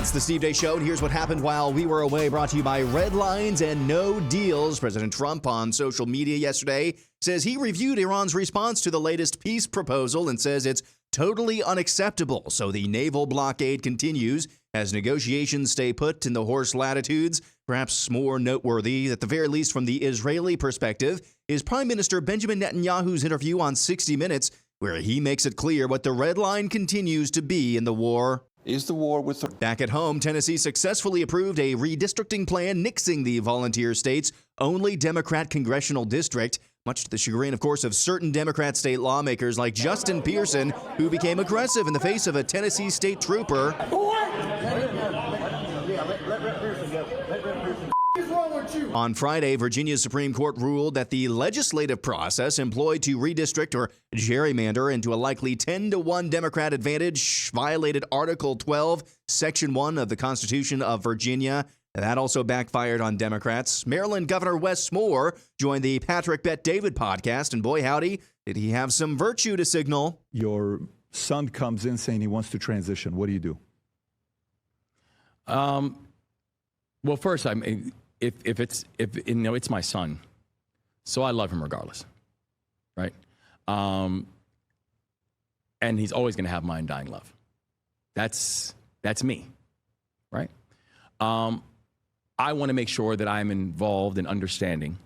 It's the Steve Day Show, and here's what happened while we were away, brought to you by Red Lines and No Deals. President Trump on social media yesterday says he reviewed Iran's response to the latest peace proposal and says it's totally unacceptable. So the naval blockade continues as negotiations stay put in the horse latitudes. Perhaps more noteworthy, at the very least from the Israeli perspective, is Prime Minister Benjamin Netanyahu's interview on 60 Minutes, where he makes it clear what the red line continues to be in the war. Is the war with the... Back at home, Tennessee successfully approved a redistricting plan nixing the volunteer state's only Democrat congressional district, much to the chagrin, of course, of certain Democrat state lawmakers like Justin Pearson, who became aggressive in the face of a Tennessee state trooper. On Friday, Virginia's Supreme Court ruled that the legislative process employed to redistrict or gerrymander into a likely 10-to-1 Democrat advantage violated Article 12, Section 1 of the Constitution of Virginia. That also backfired on Democrats. Maryland Governor Wes Moore joined the Patrick Bet David podcast, and boy howdy, did he have some virtue to signal. Your son comes in saying he wants to transition. What do you do? Well, first, I mean, if it's my son, so I love him regardless, right? And he's always going to have my undying love. That's me, right? I want to make sure that I'm involved in understanding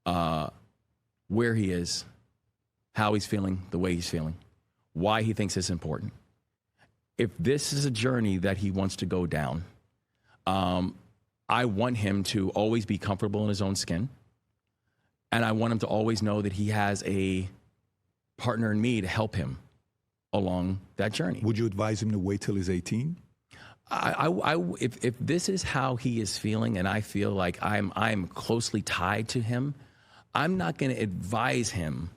where he is, how he's feeling, the way he's feeling, why he thinks it's important. If this is a journey that he wants to go down, I want him to always be comfortable in his own skin. And I want him to always know that he has a partner in me to help him along that journey. Would you advise him to wait till he's 18? If this is how he is feeling and I feel like I'm closely tied to him, I'm not going to advise him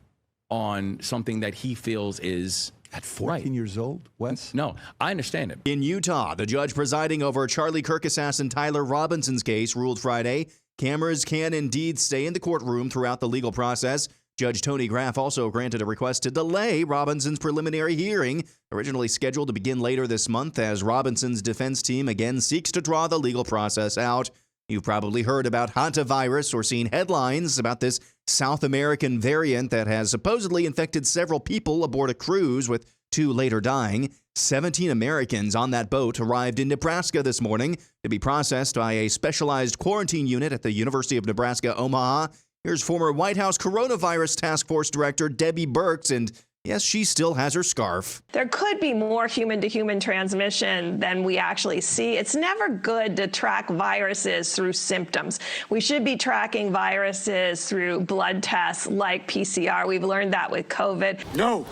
on something that he feels is at 14 years old, Wes? No, I understand it. In Utah, the judge presiding over Charlie Kirk assassin Tyler Robinson's case ruled Friday cameras can indeed stay in the courtroom throughout the legal process. Judge Tony Graff also granted a request to delay Robinson's preliminary hearing, originally scheduled to begin later this month, as Robinson's defense team again seeks to draw the legal process out. You've probably heard about hantavirus or seen headlines about this South American variant that has supposedly infected several people aboard a cruise, with 2 later dying. 17 Americans on that boat arrived in Nebraska this morning to be processed by a specialized quarantine unit at the University of Nebraska, Omaha. Here's former White House Coronavirus Task Force Director Debbie Birx, and yes, she still has her scarf. There could be more human-to-human transmission than we actually see. It's never good to track viruses through symptoms. We should be tracking viruses through blood tests like PCR. We've learned that with COVID. No.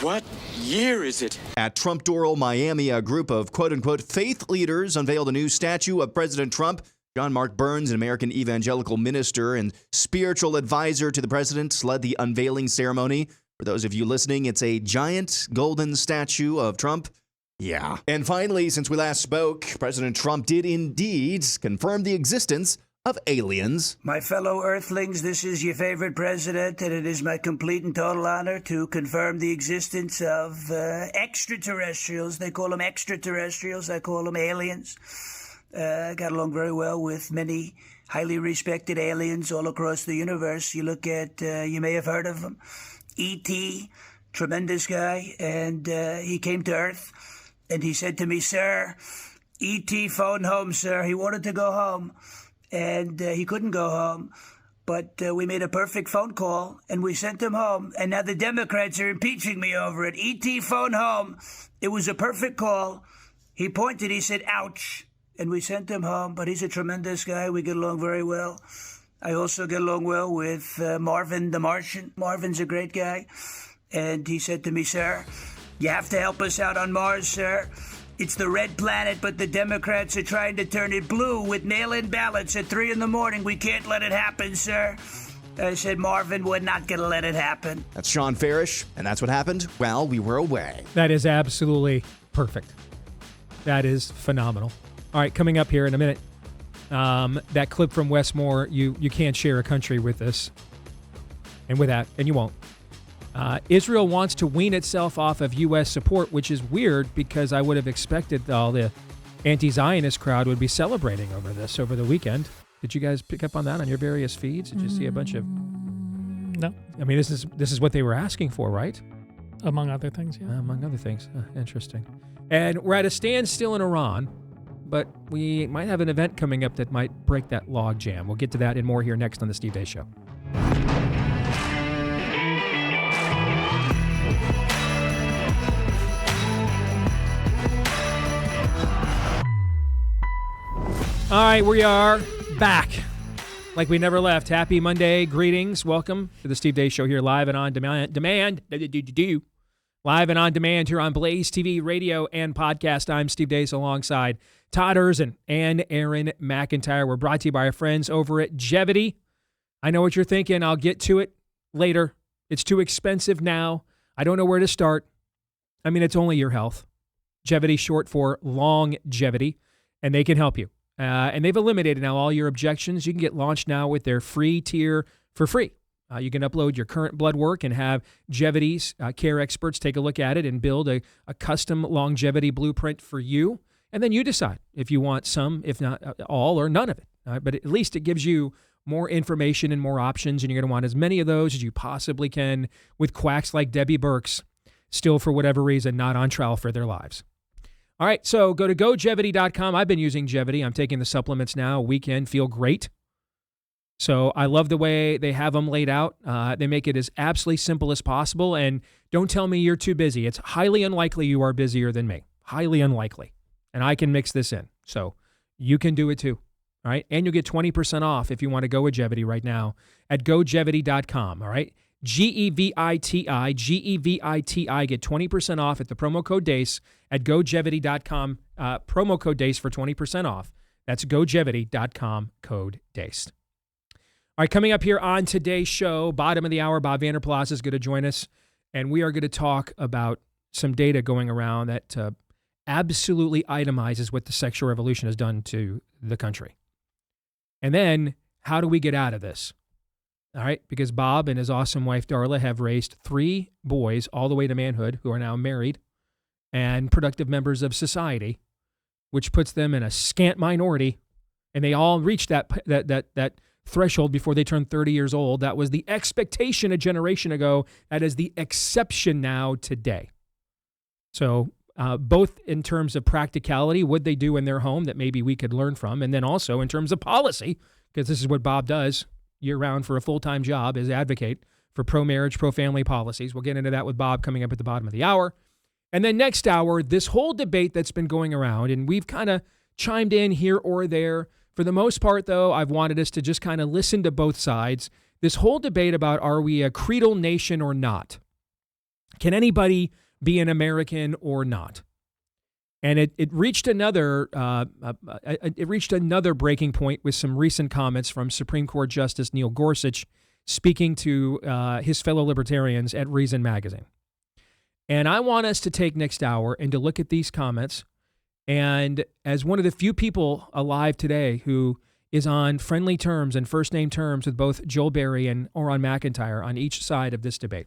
What year is it? At Trump Doral, Miami, a group of quote-unquote faith leaders unveiled a new statue of President Trump. John Mark Burns, an American evangelical minister and spiritual advisor to the president, led the unveiling ceremony. For those of you listening, it's a giant golden statue of Trump. Yeah. And finally, since we last spoke, President Trump did indeed confirm the existence of aliens. My fellow Earthlings, this is your favorite president, and it is my complete and total honor to confirm the existence of extraterrestrials. They call them extraterrestrials. I call them aliens. I got along very well with many highly respected aliens all across the universe. You look at, you may have heard of them, E.T., tremendous guy, and he came to Earth, and he said to me, "Sir, E.T. phoned home, sir. He wanted to go home, and he couldn't go home, but we made a perfect phone call, and we sent him home, and now the Democrats are impeaching me over it. E.T. phoned home. It was a perfect call. He pointed, he said, ouch, and we sent him home, but he's a tremendous guy. We get along very well. I also get along well with Marvin the Martian. Marvin's a great guy. And he said to me, "Sir, you have to help us out on Mars, sir. It's the red planet, but the Democrats are trying to turn it blue with mail-in ballots at 3 a.m. We can't let it happen, sir." I said, "Marvin, we're not going to let it happen." That's Sean Farish, and that's what happened while we were away. That is absolutely perfect. That is phenomenal. All right, coming up here in a minute, that clip from Wes Moore, you can't share a country with this, and with that, and you won't. Israel wants to wean itself off of U.S. support, which is weird because I would have expected all the anti-Zionist crowd would be celebrating over this over the weekend. Did you guys pick up on that on your various feeds? Did you see a bunch of... No. I mean, this is what they were asking for, right? Among other things, yeah. Among other things. Interesting. And we're at a standstill in Iran, but we might have an event coming up that might break that log jam. We'll get to that and more here next on the Steve Deace Show. All right, we are back. Like we never left. Happy Monday. Greetings. Welcome to the Steve Deace Show here live and on demand. Live and on demand here on Blaze TV, radio, and podcast. I'm Steve Deace alongside Todd Erzin and Aaron McIntyre. We're brought to you by our friends over at Jevity. I know what you're thinking. I'll get to it later. It's too expensive now. I don't know where to start. I mean, it's only your health. Jevity, short for longevity, and they can help you. And they've eliminated now all your objections. You can get launched now with their free tier for free. You can upload your current blood work and have Jevity's care experts take a look at it and build a custom longevity blueprint for you. And then you decide if you want some, if not all, or none of it. But at least it gives you more information and more options, and you're going to want as many of those as you possibly can with quacks like Debbie Burks, still for whatever reason not on trial for their lives. All right, so go to gojevity.com. I've been using Jevity. I'm taking the supplements now. Weekend, feel great. So I love the way they have them laid out. They make it as absolutely simple as possible. And don't tell me you're too busy. It's highly unlikely you are busier than me. Highly unlikely. And I can mix this in. So you can do it too. All right. And you'll get 20% off if you want to go with Jevity right now at gojevity.com. All right. Geviti, Geviti. Get 20% off at the promo code Deace at gojevity.com. Promo code Deace for 20% off. That's gojevity.com, code Deace. All right, coming up here on today's show, bottom of the hour, Bob Vander Plaats is going to join us, and we are going to talk about some data going around that absolutely itemizes what the sexual revolution has done to the country. And then, how do we get out of this? All right, because Bob and his awesome wife, Darla, have raised 3 boys all the way to manhood who are now married and productive members of society, which puts them in a scant minority. And they all reached that threshold before they turned 30 years old. That was the expectation a generation ago. That is the exception now today. So both in terms of practicality, what they do in their home that maybe we could learn from, and then also in terms of policy, because this is what Bob does year-round for a full-time job, is advocate for pro-marriage, pro-family policies. We'll get into that with Bob coming up at the bottom of the hour. And then next hour, this whole debate that's been going around, and we've kind of chimed in here or there. For the most part, though, I've wanted us to just kind of listen to both sides. This whole debate about are we a creedal nation or not? Can anybody be an American or not? And it reached another breaking point with some recent comments from Supreme Court Justice Neil Gorsuch speaking to his fellow libertarians at Reason Magazine. And I want us to take next hour and to look at these comments. And as one of the few people alive today who is on friendly terms and first name terms with both Joel Berry and Oron McIntyre on each side of this debate,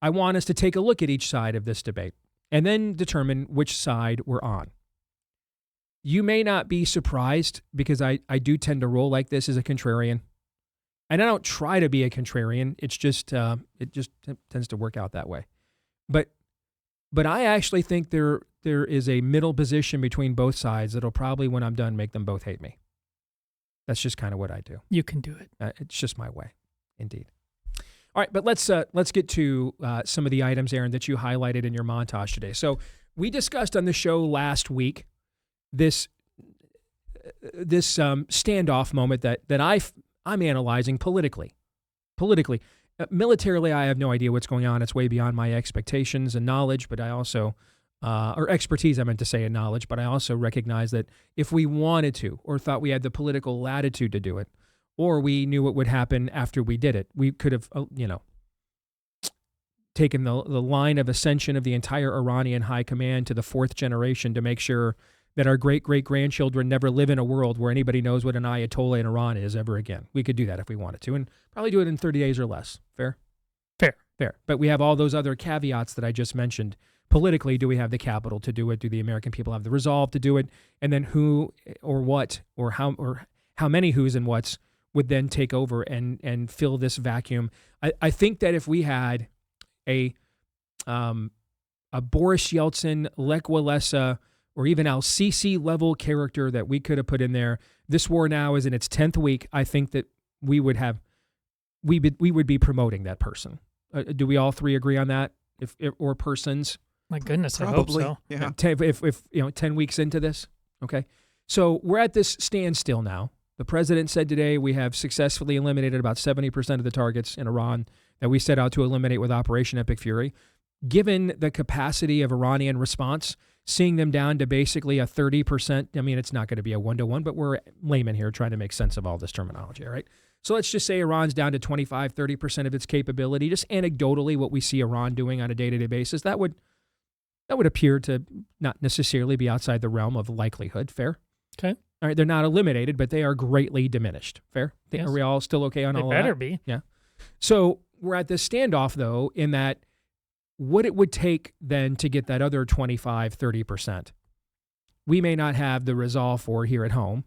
I want us to take a look at each side of this debate and then determine which side we're on. You may not be surprised because I do tend to roll like this as a contrarian. And I don't try to be a contrarian. It's just, it tends to work out that way. But I actually think there is a middle position between both sides that'll probably, when I'm done, make them both hate me. That's just kind of what I do. You can do it. It's just my way, indeed. All right, but let's get to some of the items, Aaron, that you highlighted in your montage today. So we discussed on the show last week this standoff moment that I'm analyzing politically. Militarily, I have no idea what's going on. It's way beyond my expectations and knowledge, but I also, or expertise, I meant to say, and knowledge, but I also recognize that if we wanted to, or thought we had the political latitude to do it, or we knew what would happen after we did it, we could have, taken the line of ascension of the entire Iranian high command to the 4th generation to make sure that our great-great-grandchildren never live in a world where anybody knows what an Ayatollah in Iran is ever again. We could do that if we wanted to, and probably do it in 30 days or less. Fair? Fair. But we have all those other caveats that I just mentioned politically, do we have the capital to do it? Do the American people have the resolve to do it? And then who or what or how many who's and whats would then take over and fill this vacuum? I think that if we had a Boris Yeltsin, Lech Walesa, or even Al-Sisi level character that we could have put in there, this war now is in its 10th week. I think that we would be promoting that person. Do we all three agree on that? If or persons? My goodness, Probably. I hope so. Yeah. If 10 weeks into this, okay. So we're at this standstill now. The president said today we have successfully eliminated about 70% of the targets in Iran that we set out to eliminate with Operation Epic Fury. Given the capacity of Iranian response, seeing them down to basically a 30%, I mean, it's not going to be a one-to-one, but we're laymen here trying to make sense of all this terminology, all right? So let's just say Iran's down to 25, 30% of its capability. Just anecdotally, what we see Iran doing on a day-to-day basis, that would appear to not necessarily be outside the realm of likelihood. Fair? Okay. All right, they're not eliminated, but they are greatly diminished. Fair? Yes. Are we all still okay on They all of that? better be. Yeah. So we're at this standoff, though, in that what it would take then to get that other 25, 30%, we may not have the resolve for here at home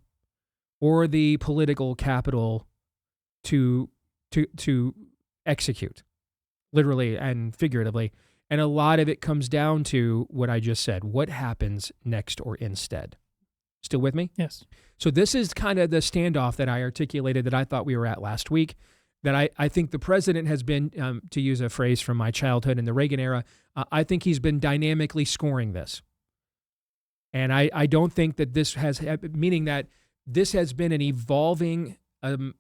or the political capital to execute, literally and figuratively. And a lot of it comes down to what I just said. What happens next or instead? Still with me? Yes. So this is kind of the standoff that I articulated that I thought we were at last week, that I think the president has been, to use a phrase from my childhood in the Reagan era, I think he's been dynamically scoring this. And I don't think that this has, meaning that this has been an evolving, an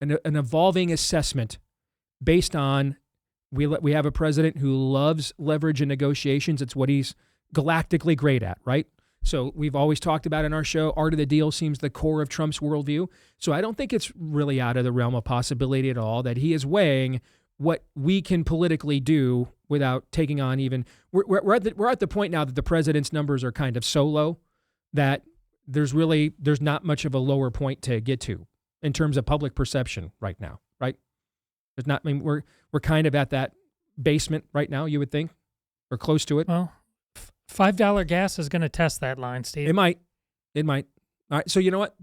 evolving assessment based on, we have a president who loves leverage and negotiations. It's what he's galactically great at, right? So we've always talked about in our show, art of the deal seems the core of Trump's worldview. So I don't think it's really out of the realm of possibility at all that he is weighing what we can politically do without taking on even. We're at the point now that the president's numbers are kind of so low that there's not much of a lower point to get to in terms of public perception right now, right? There's not. I mean, we're kind of at that basement right now. You would think, or close to it. Well, $5 gas is going to test that line, Steve. It might. All right. So you know what?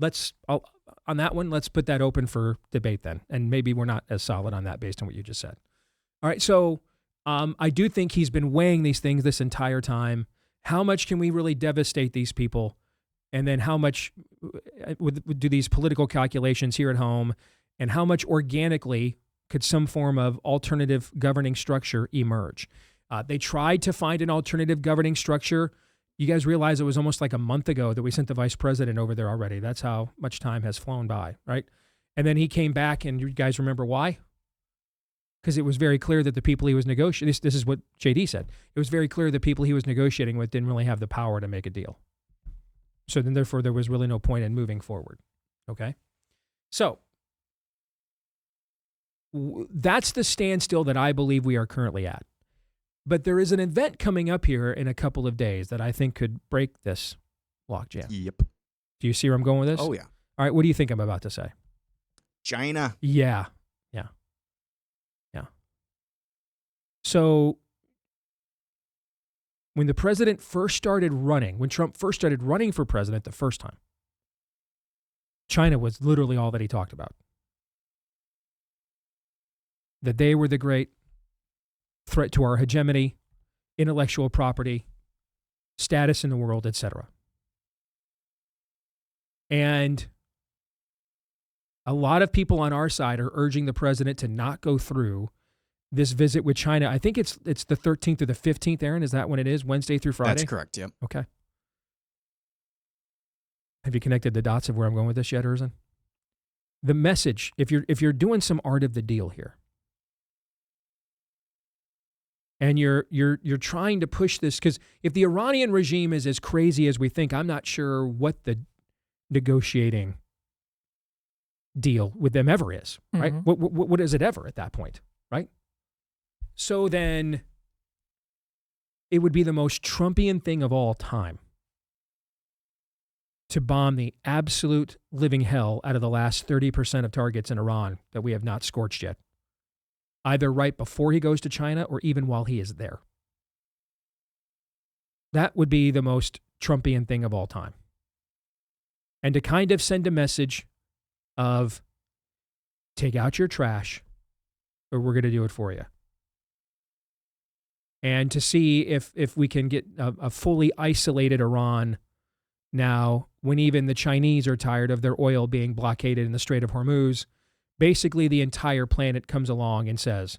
On that one, let's put that open for debate then. And maybe we're not as solid on that based on what you just said. All right. So I do think he's been weighing these things this entire time. How much can we really devastate these people? And then how much do these political calculations here at home, and how much organically could some form of alternative governing structure emerge? They tried to find an alternative governing structure. You guys realize it was almost like a month ago that we sent the vice president over there already. That's how much time has flown by, right? And then he came back, and you guys remember why? Because it was very clear that the people he was negotiating, this is what JD said, it was very clear the people he was negotiating with didn't really have the power to make a deal. So then therefore there was really no point in moving forward, okay? So that's the standstill that I believe we are currently at. But there is an event coming up here in a couple of days that I think could break this logjam. Yep. Do you see where I'm going with this? Oh, yeah. All right, what do you think I'm about to say? China. Yeah. So when the president first started running, when Trump first started running for president the first time, China was literally all that he talked about. That they were the great threat to our hegemony, intellectual property, status in the world, etc. And a lot of people on our side are urging the president to not go through this visit with China. I think it's the 13th or the 15th, Aaron. Is that when it is? Wednesday through Friday? That's correct, yep. Okay. Have you connected the dots of where I'm going with this yet, Erzan? The message, if you're doing some art of the deal here, and you're trying to push this, because if the Iranian regime is as crazy as we think, I'm not sure what the negotiating deal with them ever is, right? Mm-hmm. What is it ever at that point, right? So then it would be the most Trumpian thing of all time to bomb the absolute living hell out of the last 30% of targets in Iran that we have not scorched yet, either right before he goes to China or even while he is there. That would be the most Trumpian thing of all time. And to kind of send a message of take out your trash or we're going to do it for you. And to see if we can get a fully isolated Iran now, when even the Chinese are tired of their oil being blockaded in the Strait of Hormuz, basically the entire planet comes along and says,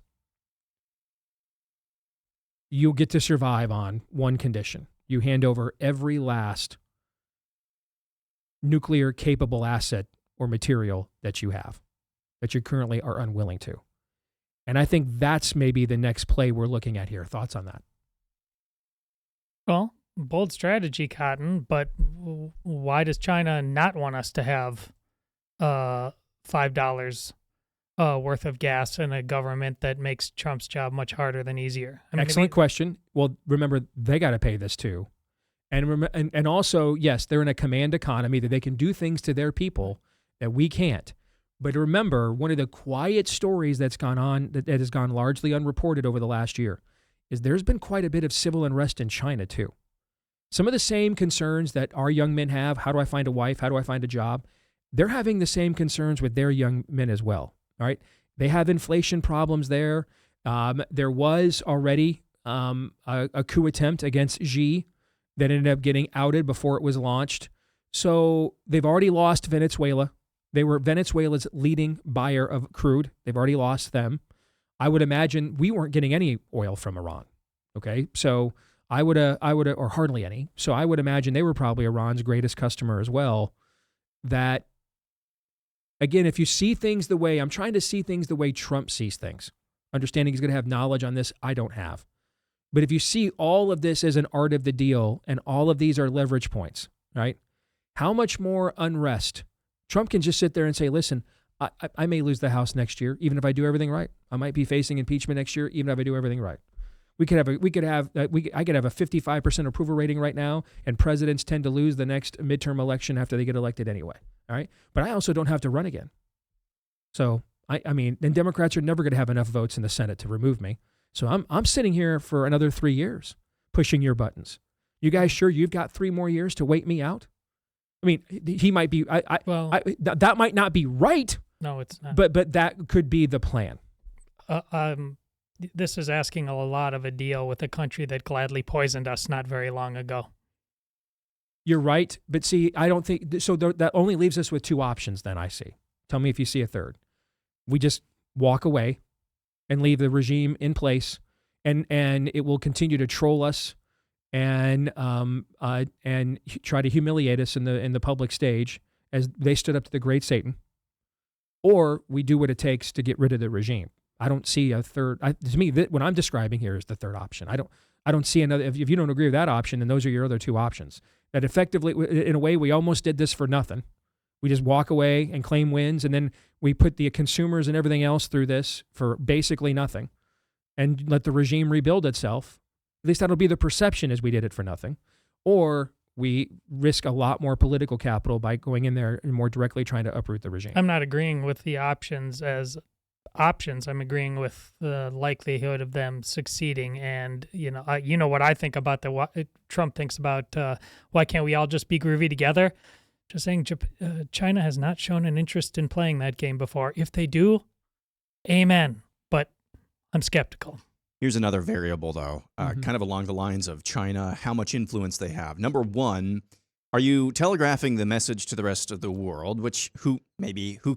you'll get to survive on one condition. You hand over every last nuclear capable asset or material that you have, that you currently are unwilling to. And I think that's maybe the next play we're looking at here. Thoughts on that? Well, bold strategy, Cotton, but why does China not want us to have $5 worth of gas in a government that makes Trump's job much harder than easier? I mean, excellent question. Well, remember, they got to pay this too. And also, yes, they're in a command economy that they can do things to their people that we can't. But remember, one of the quiet stories that's gone on, that has gone largely unreported over the last year, is there's been quite a bit of civil unrest in China too. Some of the same concerns that our young men have, how do I find a wife, how do I find a job, they're having the same concerns with their young men as well, all right? They have inflation problems there. There was already a coup attempt against Xi that ended up getting outed before it was launched. So they've already lost Venezuela. They were Venezuela's leading buyer of crude. They've already lost them. I would imagine we weren't getting any oil from Iran. Okay, so I would, or hardly any. So I would imagine they were probably Iran's greatest customer as well. That, again, if you see things the way, I'm trying to see things the way Trump sees things. Understanding he's going to have knowledge on this, I don't have. But if you see all of this as an art of the deal and all of these are leverage points, right? How much more unrest? Trump can just sit there and say, listen, I may lose the House next year, even if I do everything right. I might be facing impeachment next year, even if I do everything right. I could have a 55% approval rating right now, and presidents tend to lose the next midterm election after they get elected anyway. All right. But I also don't have to run again. So I mean, then Democrats are never going to have enough votes in the Senate to remove me. So I'm sitting here for another 3 years pushing your buttons. You guys sure you've got 3 more years to wait me out? I mean, he might be. That might not be right. No, it's not. But that could be the plan. This is asking a lot of a deal with a country that gladly poisoned us not very long ago. You're right, but see, I don't think so. That only leaves us with 2 options. Then I see. Tell me if you see a third. We just walk away and leave the regime in place, and it will continue to troll us and try to humiliate us in the public stage as they stood up to the great Satan, or we do what it takes to get rid of the regime. I don't see a third. To me, what I'm describing here is the third option. I don't see another. If you don't agree with that option, then those are your other 2 options. That effectively, in a way, we almost did this for nothing. We just walk away and claim wins, and then we put the consumers and everything else through this for basically nothing, and let the regime rebuild itself. At least that'll be the perception, as we did it for nothing. Or we risk a lot more political capital by going in there and more directly trying to uproot the regime. I'm not agreeing with the options as options. I'm agreeing with the likelihood of them succeeding. And, you know what I think about Trump thinks about why can't we all just be groovy together? Just saying, China has not shown an interest in playing that game before. If they do, amen. But I'm skeptical. Here's another variable, though, kind of along the lines of China, how much influence they have. Number one, are you telegraphing the message to the rest of the world, which who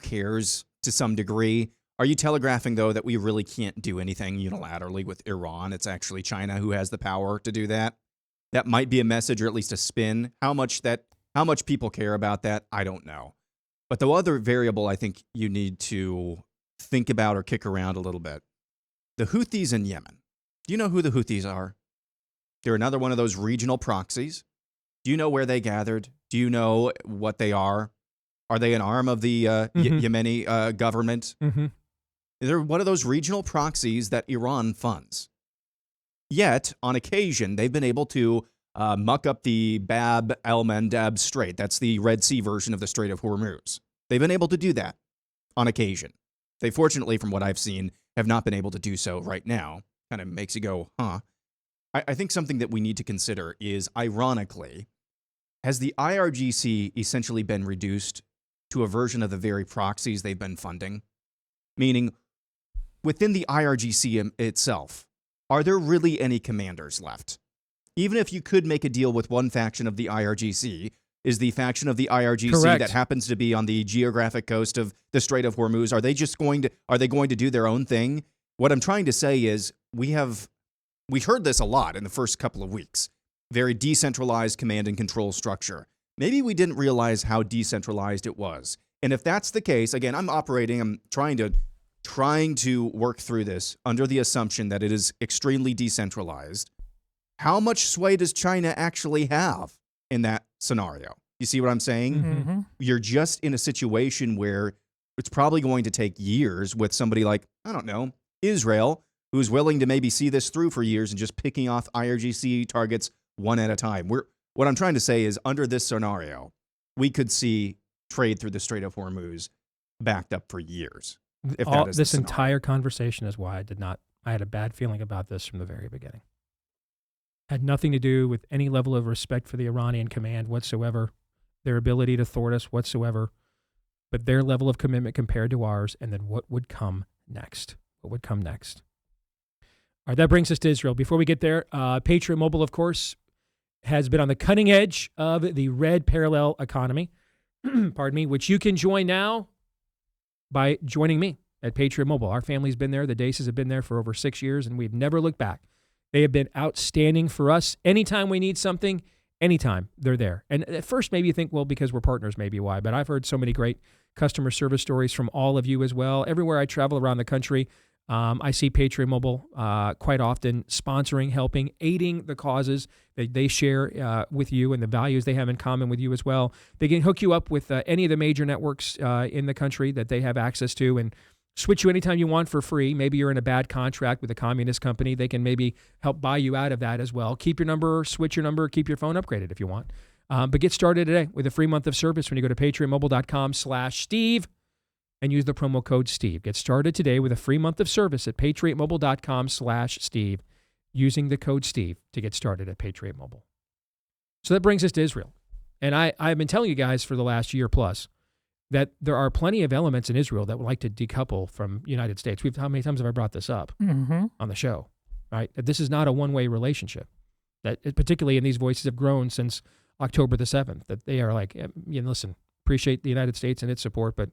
cares to some degree? Are you telegraphing, though, that we really can't do anything unilaterally with Iran? It's actually China who has the power to do that. That might be a message, or at least a spin. How much people care about that, I don't know. But the other variable I think you need to think about or kick around a little bit. The Houthis in Yemen. Do you know who the Houthis are? They're another one of those regional proxies. Do you know where they gathered? Do you know what they are? Are they an arm of the Yemeni government? Mm-hmm. They're one of those regional proxies that Iran funds. Yet, on occasion, they've been able to muck up the Bab el-Mandeb Strait. That's the Red Sea version of the Strait of Hormuz. They've been able to do that on occasion. They fortunately, from what I've seen, have not been able to do so right now. Kind of makes you go, huh? I think something that we need to consider is, ironically, has the IRGC essentially been reduced to a version of the very proxies they've been funding? Meaning, within the IRGC itself, are there really any commanders left? Even if you could make a deal with one faction of the IRGC, is the faction of the IRGC Correct. that happens to be on the geographic coast of the Strait of Hormuz, are they going to do their own thing? What I'm trying to say is we heard this a lot in the first couple of weeks. Very decentralized command and control structure. Maybe we didn't realize how decentralized it was. And if that's the case, again, I'm trying to work through this under the assumption that it is extremely decentralized. How much sway does China actually have in that scenario? You see what I'm saying? Mm-hmm. You're just in a situation where it's probably going to take years with somebody like, I don't know, Israel, who's willing to maybe see this through for years and just picking off IRGC targets one at a time. What I'm trying to say is, under this scenario, we could see trade through the Strait of Hormuz backed up for years. If that is This the scenario. entire conversation is why I had a bad feeling about this from the very beginning. Had nothing to do with any level of respect for the Iranian command whatsoever, their ability to thwart us whatsoever, but their level of commitment compared to ours, and then what would come next. What would come next? All right, that brings us to Israel. Before we get there, Patriot Mobile, of course, has been on the cutting edge of the red parallel economy, pardon me, which you can join now by joining me at Patriot Mobile. Our family's been there. The Deaces have been there for over 6 years, and we've never looked back. They have been outstanding for us. Anytime we need something, anytime, they're there. And at first, maybe you think, well, because we're partners, maybe why. But I've heard so many great customer service stories from all of you as well. Everywhere I travel around the country, I see Patriot Mobile quite often sponsoring, helping, aiding the causes that they share with you and the values they have in common with you as well. They can hook you up with any of the major networks in the country that they have access to and switch you anytime you want for free. Maybe you're in a bad contract with a communist company. They can maybe help buy you out of that as well. Keep your number, switch your number, keep your phone upgraded if you want. But get started today with a free month of service when you go to patriotmobile.com/Steve and use the promo code Steve. Get started today with a free month of service at patriotmobile.com/Steve using the code Steve to get started at Patriot Mobile. So that brings us to Israel. And I've been telling you guys for the last year plus that there are plenty of elements in Israel that would like to decouple from United States. How many times have I brought this up on the show? Right? That this is not a one-way relationship. That particularly in these voices have grown since October the 7th. That they are like, listen, appreciate the United States and its support, but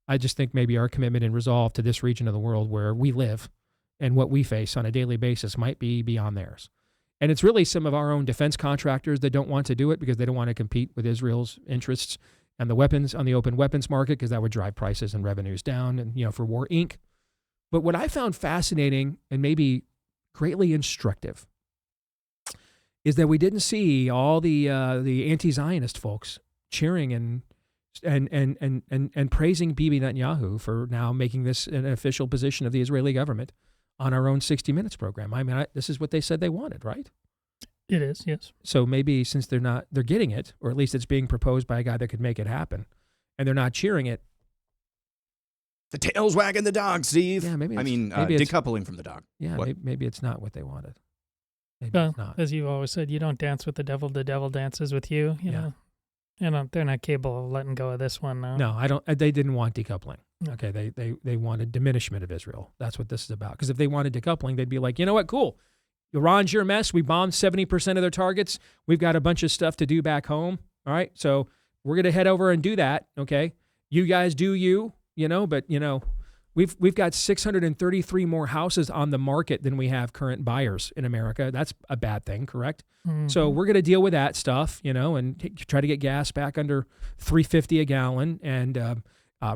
I just think maybe our commitment and resolve to this region of the world where we live and what we face on a daily basis might be beyond theirs. And it's really some of our own defense contractors that don't want to do it because they don't want to compete with Israel's interests and the weapons on the open weapons market because that would drive prices and revenues down and, for War Inc. But what I found fascinating and maybe greatly instructive is that we didn't see all the anti-Zionist folks cheering and praising Bibi Netanyahu for now making this an official position of the Israeli government on our own 60 Minutes program. I mean, this is what they said they wanted, right? It is, yes. So maybe since they're getting it, or at least it's being proposed by a guy that could make it happen, and they're not cheering it. The tail's wagging the dog, Steve. Yeah, maybe decoupling from the dog. Yeah, maybe it's not what they wanted. Maybe Well, it's not. as you always said, you don't dance with the devil dances with you. You know. They're not capable of letting go of this one now. No, I don't. They didn't want decoupling. Okay, they wanted diminishment of Israel. That's what this is about. Because if they wanted decoupling, they'd be like, you know what, cool. Iran's your mess. We bombed 70% of their targets. We've got a bunch of stuff to do back home. All right, so we're going to head over and do that. Okay, you guys do you, but we've got 633 more houses on the market than we have current buyers in America. That's a bad thing, correct? Mm-hmm. So we're going to deal with that stuff, and try to get gas back under $3.50 a gallon and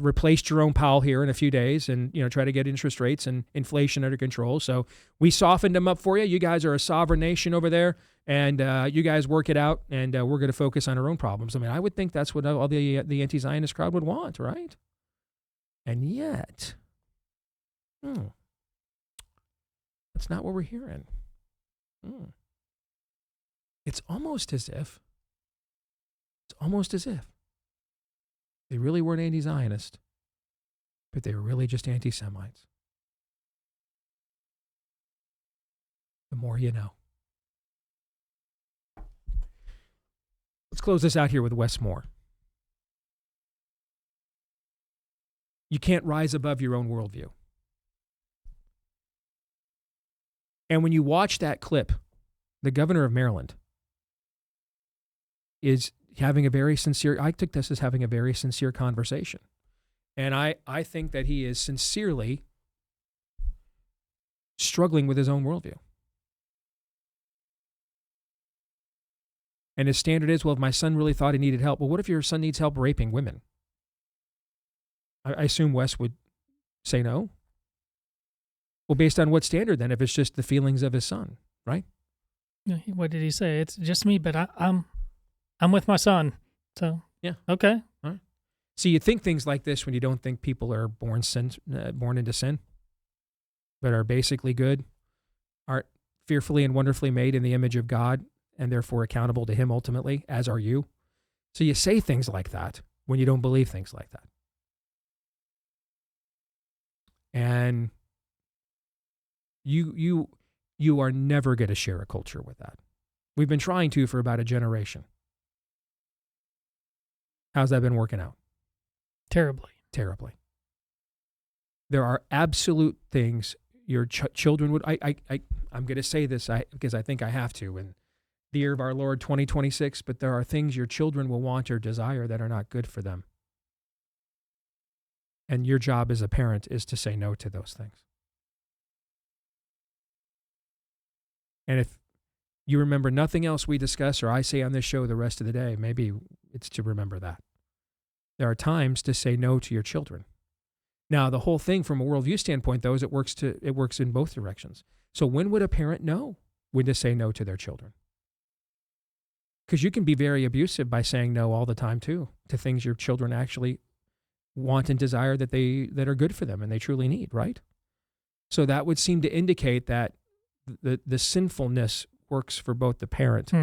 replace Jerome Powell here in a few days and, try to get interest rates and inflation under control. So we softened them up for you. You guys are a sovereign nation over there, and you guys work it out, and we're going to focus on our own problems. I mean, I would think that's what all the anti-Zionist crowd would want, right? And yet, that's not what we're hearing. It's almost as if they really weren't anti-Zionist, but they were really just anti-Semites. The more you know. close this out here with Wes Moore. You can't rise above your own worldview. And when you watch that clip, the governor of Maryland is having a very sincere, I took this as having a very sincere conversation. And I think that he is sincerely struggling with his own worldview. And his standard is, well, if my son really thought he needed help, well, what if your son needs help raping women? I assume Wes would say no. Well, based on what standard then, if it's just the feelings of his son, right? Yeah, what did he say? It's just me, but I'm with my son. So, yeah. Okay. All right. See, you think things like this when you don't think people are born into sin, but are basically good, are fearfully and wonderfully made in the image of God, and therefore accountable to him ultimately, as are you. So you say things like that when you don't believe things like that. And you are never going to share a culture with that. We've been trying to for about a generation. How's that been working out? Terribly. Terribly. There are absolute things your children would, I'm going to say this because I think I have to, in the year of our Lord 2026, but there are things your children will want or desire that are not good for them. And your job as a parent is to say no to those things. And if you remember nothing else we discuss or I say on this show the rest of the day, maybe it's to remember that. There are times to say no to your children. Now, the whole thing from a worldview standpoint, though, is it works in both directions. So when would a parent know when to say no to their children? Because you can be very abusive by saying no all the time, too, to things your children actually want and desire that are good for them and they truly need, right? So that would seem to indicate that the sinfulness works for both the parent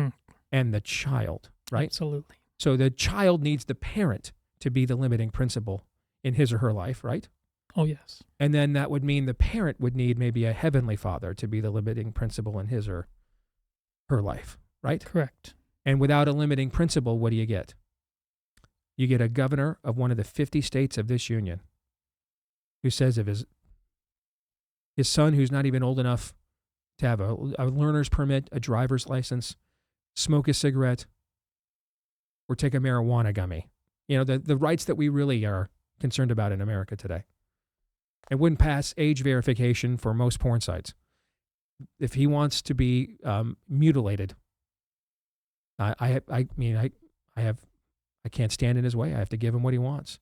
and the child, right? Absolutely. So the child needs the parent to be the limiting principle in his or her life, right? Oh, yes. And then that would mean the parent would need maybe a heavenly father to be the limiting principle in his or her life, right? Correct. And without a limiting principle, what do you get? You get a governor of one of the 50 states of this union who says if his son, who's not even old enough to have a learner's permit, a driver's license, smoke a cigarette, or take a marijuana gummy, the rights that we really are concerned about in America today. It wouldn't pass age verification for most porn sites. If he wants to be mutilated, I can't stand in his way. I have to give him what he wants.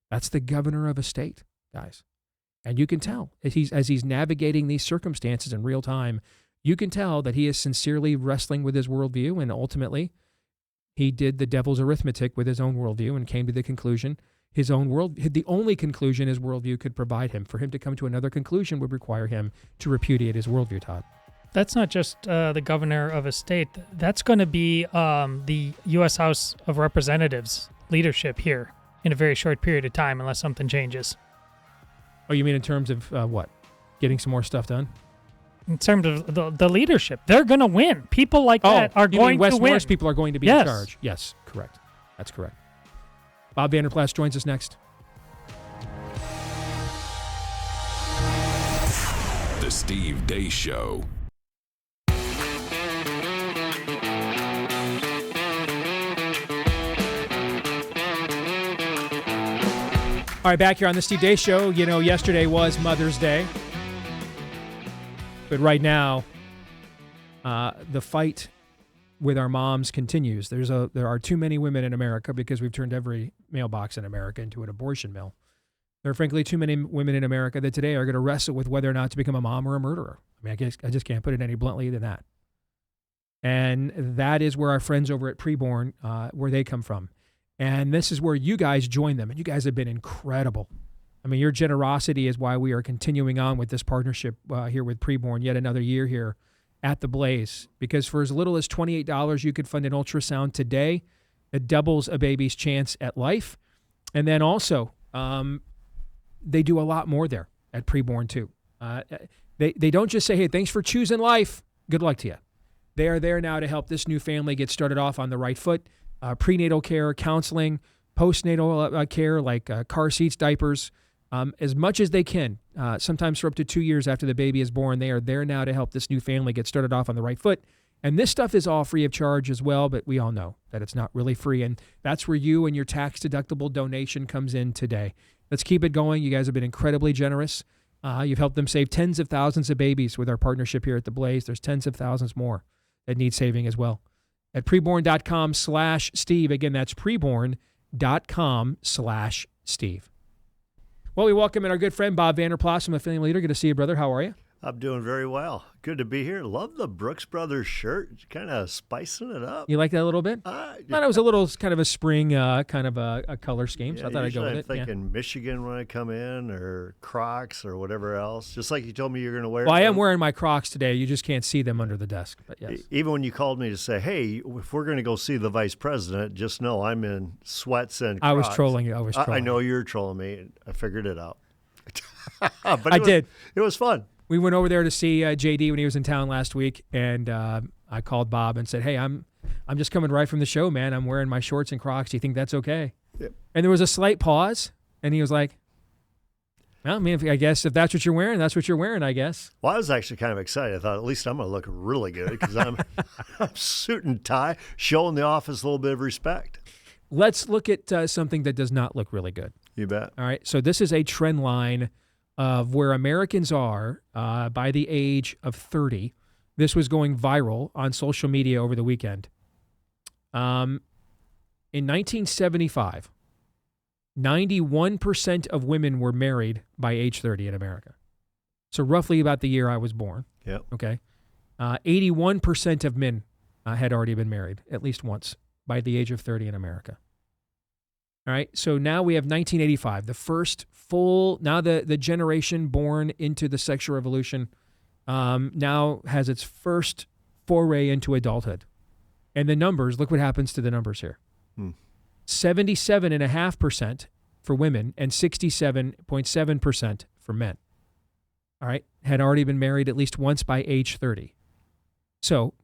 That's the governor of a state, guys. And you can tell as he's navigating these circumstances in real time, you can tell that he is sincerely wrestling with his worldview, and ultimately he did the devil's arithmetic with his own worldview and came to the conclusion the only conclusion his worldview could provide him. For him to come to another conclusion would require him to repudiate his worldview, Todd. That's not just the governor of a state. That's going to be the U.S. House of Representatives leadership here in a very short period of time, unless something changes. Oh, you mean in terms of what? Getting some more stuff done? In terms of the leadership, they're going to win. People like that are going Wes to win. Moore's people are going to be in charge. Yes, correct. That's correct. Bob Vander Plaats joins us next. The Steve Deace Show. All right, back here on the Steve Deace Show. Yesterday was Mother's Day. But right now, the fight with our moms continues. There are too many women in America because we've turned every mailbox in America into an abortion mill. There are frankly too many women in America that today are going to wrestle with whether or not to become a mom or a murderer. I mean, I just can't put it any bluntly than that. And that is where our friends over at Preborn, where they come from. And this is where you guys join them. And you guys have been incredible. I mean, your generosity is why we are continuing on with this partnership here with Preborn, yet another year here at the Blaze. Because for as little as $28, you could fund an ultrasound today. It doubles a baby's chance at life. And then also, they do a lot more there at Preborn too. They don't just say, hey, thanks for choosing life. Good luck to you. They are there now to help this new family get started off on the right foot. prenatal care, counseling, postnatal care like car seats, diapers, as much as they can. Sometimes for up to 2 years after the baby is born, they are there now to help this new family get started off on the right foot. And this stuff is all free of charge as well, but we all know that it's not really free. And that's where you and your tax-deductible donation comes in today. Let's keep it going. You guys have been incredibly generous. You've helped them save tens of thousands of babies with our partnership here at The Blaze. There's tens of thousands more that need saving as well. At preborn.com/Steve. Again, that's preborn.com/Steve. Well, we welcome in our good friend Bob Vander Plaats, my family leader. Good to see you, brother. How are you? I'm doing very well. Good to be here. Love the Brooks Brothers shirt. Kind of spicing it up. You like that a little bit? I thought it was a little kind of a spring kind of a color scheme, so I thought I'd go with it. I'm thinking Michigan when I come in, or Crocs or whatever else. Just like you told me you're going to wear. Well, I am wearing my Crocs today. You just can't see them under the desk. But yes. Even when you called me to say, hey, if we're going to go see the vice president, just know I'm in sweats and Crocs. I was trolling you. I know you're trolling me. I figured it out. But I did. It was fun. We went over there to see JD when he was in town last week, and I called Bob and said, hey, I'm just coming right from the show, man. I'm wearing my shorts and Crocs. Do you think that's okay? Yep. And there was a slight pause, and he was like, well, I mean, I guess if that's what you're wearing, that's what you're wearing, I guess. Well, I was actually kind of excited. I thought, at least I'm going to look really good because I'm suit and tie, showing the office a little bit of respect. Let's look at something that does not look really good. You bet. All right, so this is a trend line of where Americans are by the age of 30. This was going viral on social media over the weekend. In 1975, 91% of women were married by age 30 in America. So roughly about the year I was born. Yep. Okay. 81% of men had already been married at least once by the age of 30 in America. All right, so now we have 1985, the first full, now the generation born into the sexual revolution now has its first foray into adulthood. And the numbers, look what happens to the numbers here. 77.5% for women and 67.7% for men. All right, had already been married at least once by age 30. So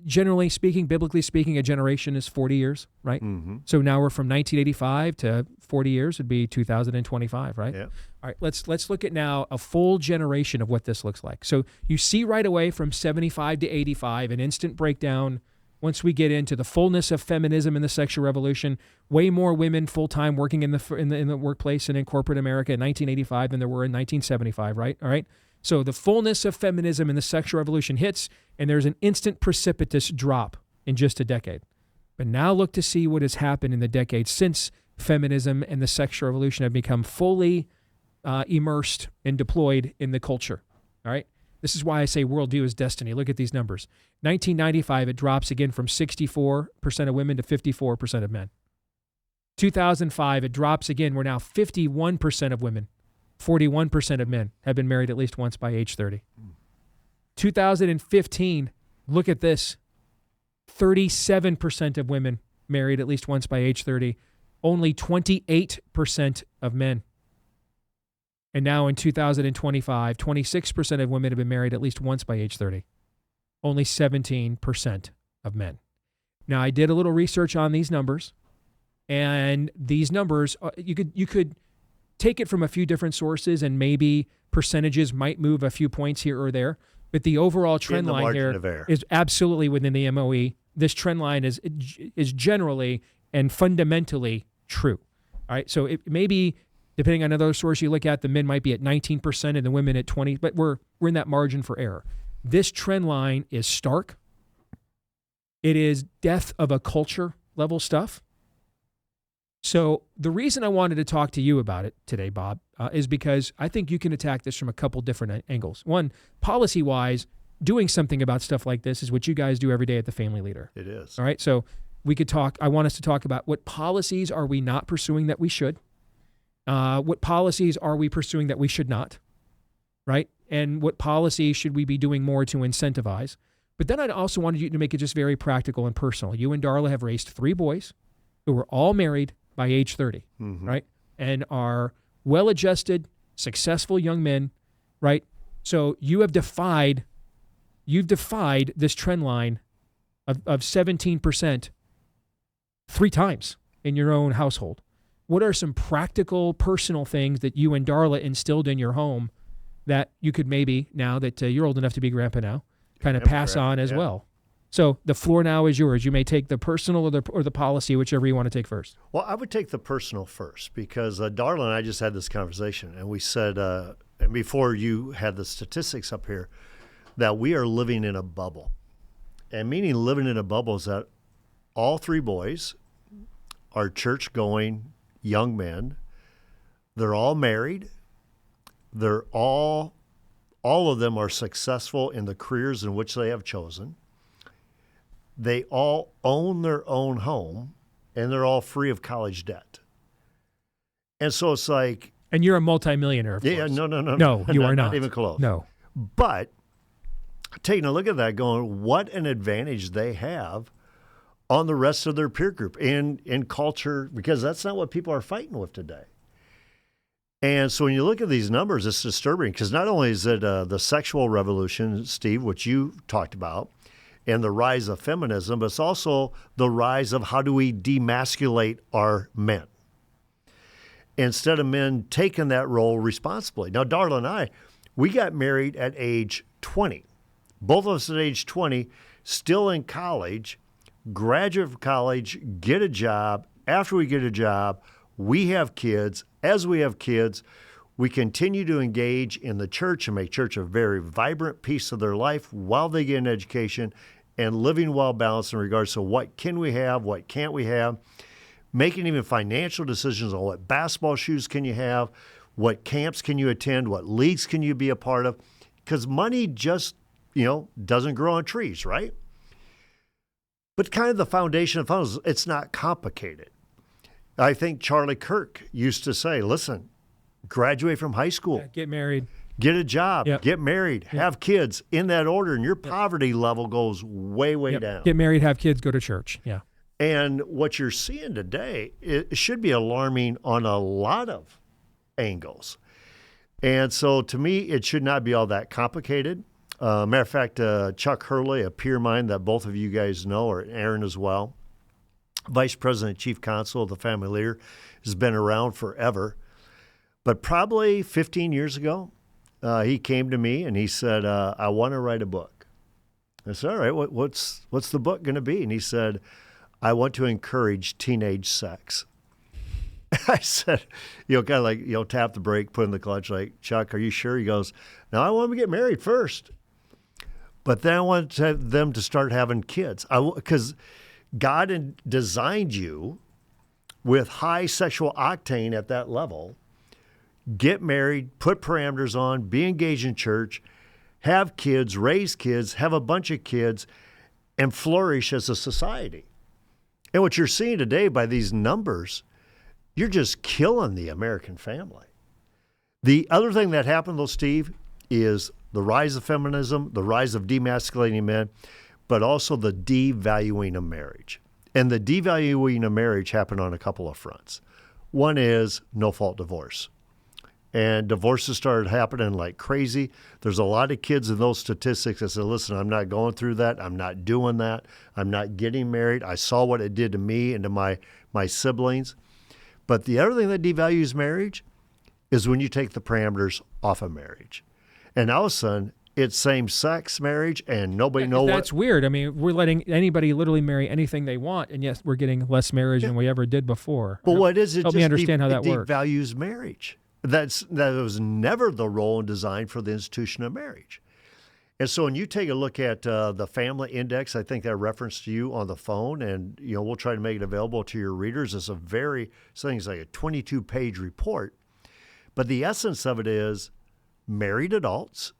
generally speaking, biblically speaking, a generation is 40 years, right? Mm-hmm. So now we're from 1985 to 40 years would be 2025, right? Yeah. All right, let's look at now a full generation of what this looks like. So you see right away from 75 to 85 an instant breakdown. Once we get into the fullness of feminism and the sexual revolution, way more women full-time working in the workplace and in corporate America in 1985 than there were in 1975, right? All right. So the fullness of feminism and the sexual revolution hits, and there's an instant precipitous drop in just a decade. But now look to see what has happened in the decades since feminism and the sexual revolution have become fully immersed and deployed in the culture. All right? This is why I say worldview is destiny. Look at these numbers. 1995, it drops again from 64% of women to 54% of men. 2005, it drops again. We're now 51% of women. 41% of men have been married at least once by age 30. 2015, look at this. 37% of women married at least once by age 30. Only 28% of men. And now in 2025, 26% of women have been married at least once by age 30. Only 17% of men. Now, I did a little research on these numbers, and these numbers, you could take it from a few different sources, and maybe percentages might move a few points here or there. But the overall trend line here is absolutely within the MOE. This trend line is generally and fundamentally true. All right, so it may be, depending on another source you look at, the men might be at 19% and the women at 20%, but we're in that margin for error. This trend line is stark. It is death of a culture level stuff. So the reason I wanted to talk to you about it today, Bob, is because I think you can attack this from a couple different angles. One, policy-wise, doing something about stuff like this is what you guys do every day at the Family Leader. It is. All right, so we could talk. I want us to talk about what policies are we not pursuing that we should. What policies are we pursuing that we should not, right? And what policies should we be doing more to incentivize? But then I also wanted you to make it just very practical and personal. You and Darla have raised 3 boys who were all married by age 30, right? And are well-adjusted, successful young men, right? So you've defied this trend line of 17% 3 times in your own household. What are some practical, personal things that you and Darla instilled in your home that you could maybe, now that you're old enough to be grandpa now, kind of pass on as well? So the floor now is yours. You may take the personal or the policy, whichever you want to take first. Well, I would take the personal first because Darla and I just had this conversation, and we said, and before you had the statistics up here, that we are living in a bubble. And meaning living in a bubble is that all 3 boys are church-going young men. They're all married. They're all of them are successful in the careers in which they have chosen. They all own their own home, and they're all free of college debt. And so it's like... And you're a multimillionaire, of yeah, course. no. No, you are not. Not even close. No. But taking a look at that, going, what an advantage they have on the rest of their peer group in culture, because that's not what people are fighting with today. And so when you look at these numbers, it's disturbing because not only is it the sexual revolution, Steve, which you talked about, and the rise of feminism, but it's also the rise of how do we demasculate our men instead of men taking that role responsibly. Now, Darla and I, we got married at age 20. Both of us at age 20, still in college, graduate from college, get a job. After we get a job, we have kids. As we have kids, we continue to engage in the church and make church a very vibrant piece of their life while they get an education and living well balanced in regards to what can we have, what can't we have, making even financial decisions on what basketball shoes can you have, what camps can you attend, what leagues can you be a part of, because money just, doesn't grow on trees, right? But kind of the foundation of funds, it's not complicated. I think Charlie Kirk used to say, listen, graduate from high school. Yeah, get married. Get a job, get married, have kids in that order, and your poverty level goes way, way down. Get married, have kids, go to church. Yeah. And what you're seeing today, it should be alarming on a lot of angles. And so to me, it should not be all that complicated. Matter of fact, Chuck Hurley, a peer of mine that both of you guys know, or Aaron as well, Vice President, Chief Counsel of the Family Leader, has been around forever. But probably 15 years ago, he came to me and he said, I want to write a book. I said, all right, what's the book going to be? And he said, I want to encourage teenage sex. I said, kind of like, tap the brake, put in the clutch, like, Chuck, are you sure? He goes, no, I want them to get married first. But then I want them to start having kids. Because God designed you with high sexual octane at that level. Get married, put parameters on, be engaged in church, have kids, raise kids, have a bunch of kids, and flourish as a society. And what you're seeing today by these numbers, you're just killing the American family. The other thing that happened, though, Steve, is the rise of feminism, the rise of demasculating men, but also the devaluing of marriage. And the devaluing of marriage happened on a couple of fronts. One is no-fault divorce. And divorces started happening like crazy. There's a lot of kids in those statistics that say, listen, I'm not going through that. I'm not doing that. I'm not getting married. I saw what it did to me and to my siblings. But the other thing that devalues marriage is when you take the parameters off of marriage. And all of a sudden, it's same-sex marriage, and nobody knows what... That's weird. I mean, we're letting anybody literally marry anything they want, and yes, we're getting less marriage than we ever did before. But what is it? Help me understand how that works. It devalues marriage. That was never the role and design for the institution of marriage. And so when you take a look at the Family Index, I think that reference to you on the phone, and we'll try to make it available to your readers. It's something's like a 22-page report. But the essence of it is married adults.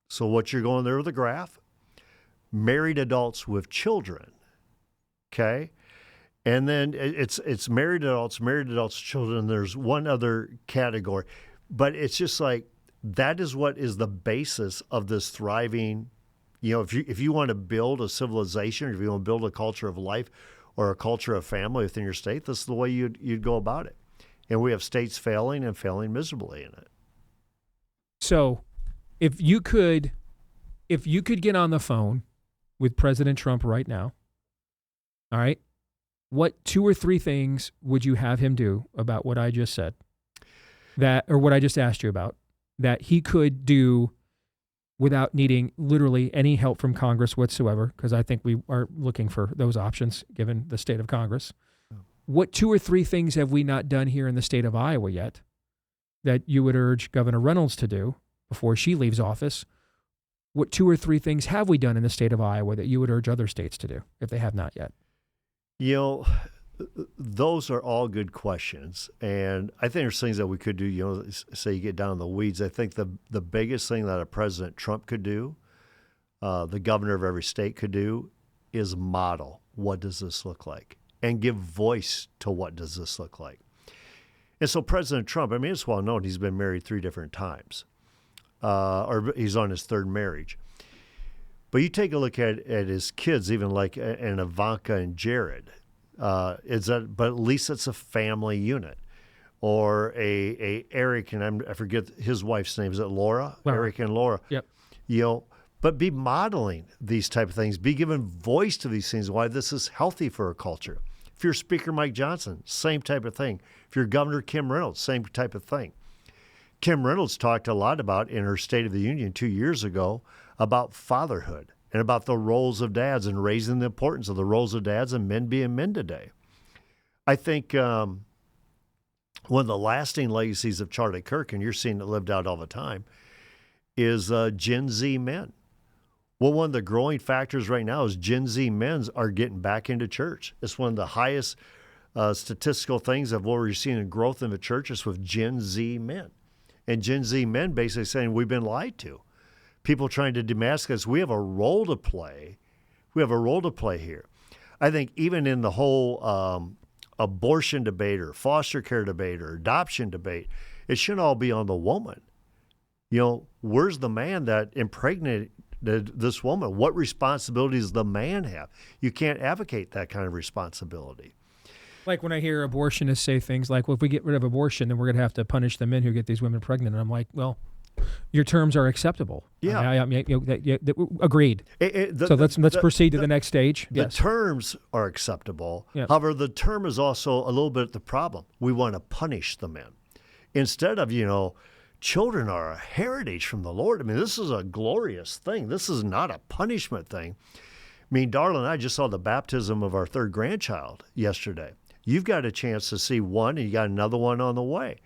So what you're going there with the graph, married adults with children, okay? And then it's married adults, children. There's one other category. But it's just like that is what is the basis of this thriving, if you want to build a civilization, or if you want to build a culture of life or a culture of family within your state, this is the way you'd go about it. And we have states failing and failing miserably in it. So if you could get on the phone with President Trump right now, all right, what 2 or 3 things would you have him do about what I just said, or what I just asked you about, that he could do without needing literally any help from Congress whatsoever? Because I think we are looking for those options given the state of Congress. What 2 or 3 things have we not done here in the state of Iowa yet that you would urge Governor Reynolds to do before she leaves office? What 2 or 3 things have we done in the state of Iowa that you would urge other states to do if they have not yet? You know, those are all good questions. And I think there's things that we could do, you know, say you get down in the weeds. I think the biggest thing that a President Trump could do, the governor of every state could do, is model what does this look like and give voice to what does this look like. And so President Trump, I mean, it's well known he's been married 3 different times, or he's on his 3rd marriage. But you take a look at his kids, even like an Ivanka and Jared, but at least it's a family unit. Or a Eric, and I forget his wife's name, is it Laura? Eric and Laura. Yep. You know, but be modeling these type of things, be giving voice to these things, why this is healthy for our culture. If you're Speaker Mike Johnson, same type of thing. If you're Governor Kim Reynolds, same type of thing. Kim Reynolds talked a lot about in her State of the Union 2 years ago about fatherhood and about the roles of dads and raising the importance of the roles of dads and men being men today. I think one of the lasting legacies of Charlie Kirk, and you're seeing it lived out all the time, is Gen Z men. Well, one of the growing factors right now is Gen Z men are getting back into church. It's one of the highest statistical things of what we're seeing in growth in the churches with Gen Z men. And Gen Z men basically saying, we've been lied to. People trying to demask us. We have a role to play. We have a role to play here. I think even in the whole abortion debate or foster care debate or adoption debate, it shouldn't all be on the woman. You know, where's the man that impregnated this woman? What responsibilities does the man have? You can't advocate that kind of responsibility. Like when I hear abortionists say things like, well, if we get rid of abortion, then we're going to have to punish the men who get these women pregnant. And I'm like, well, your terms are acceptable. Yeah. Agreed. So let's proceed to the next stage. The terms are acceptable. Yes. However, the term is also a little bit the problem. We want to punish the men. Instead of, you know, children are a heritage from the Lord. I mean, this is a glorious thing. This is not a punishment thing. I mean, Darla and I just saw the baptism of our 3rd grandchild yesterday. You've got a chance to see one, and you got another one on the way.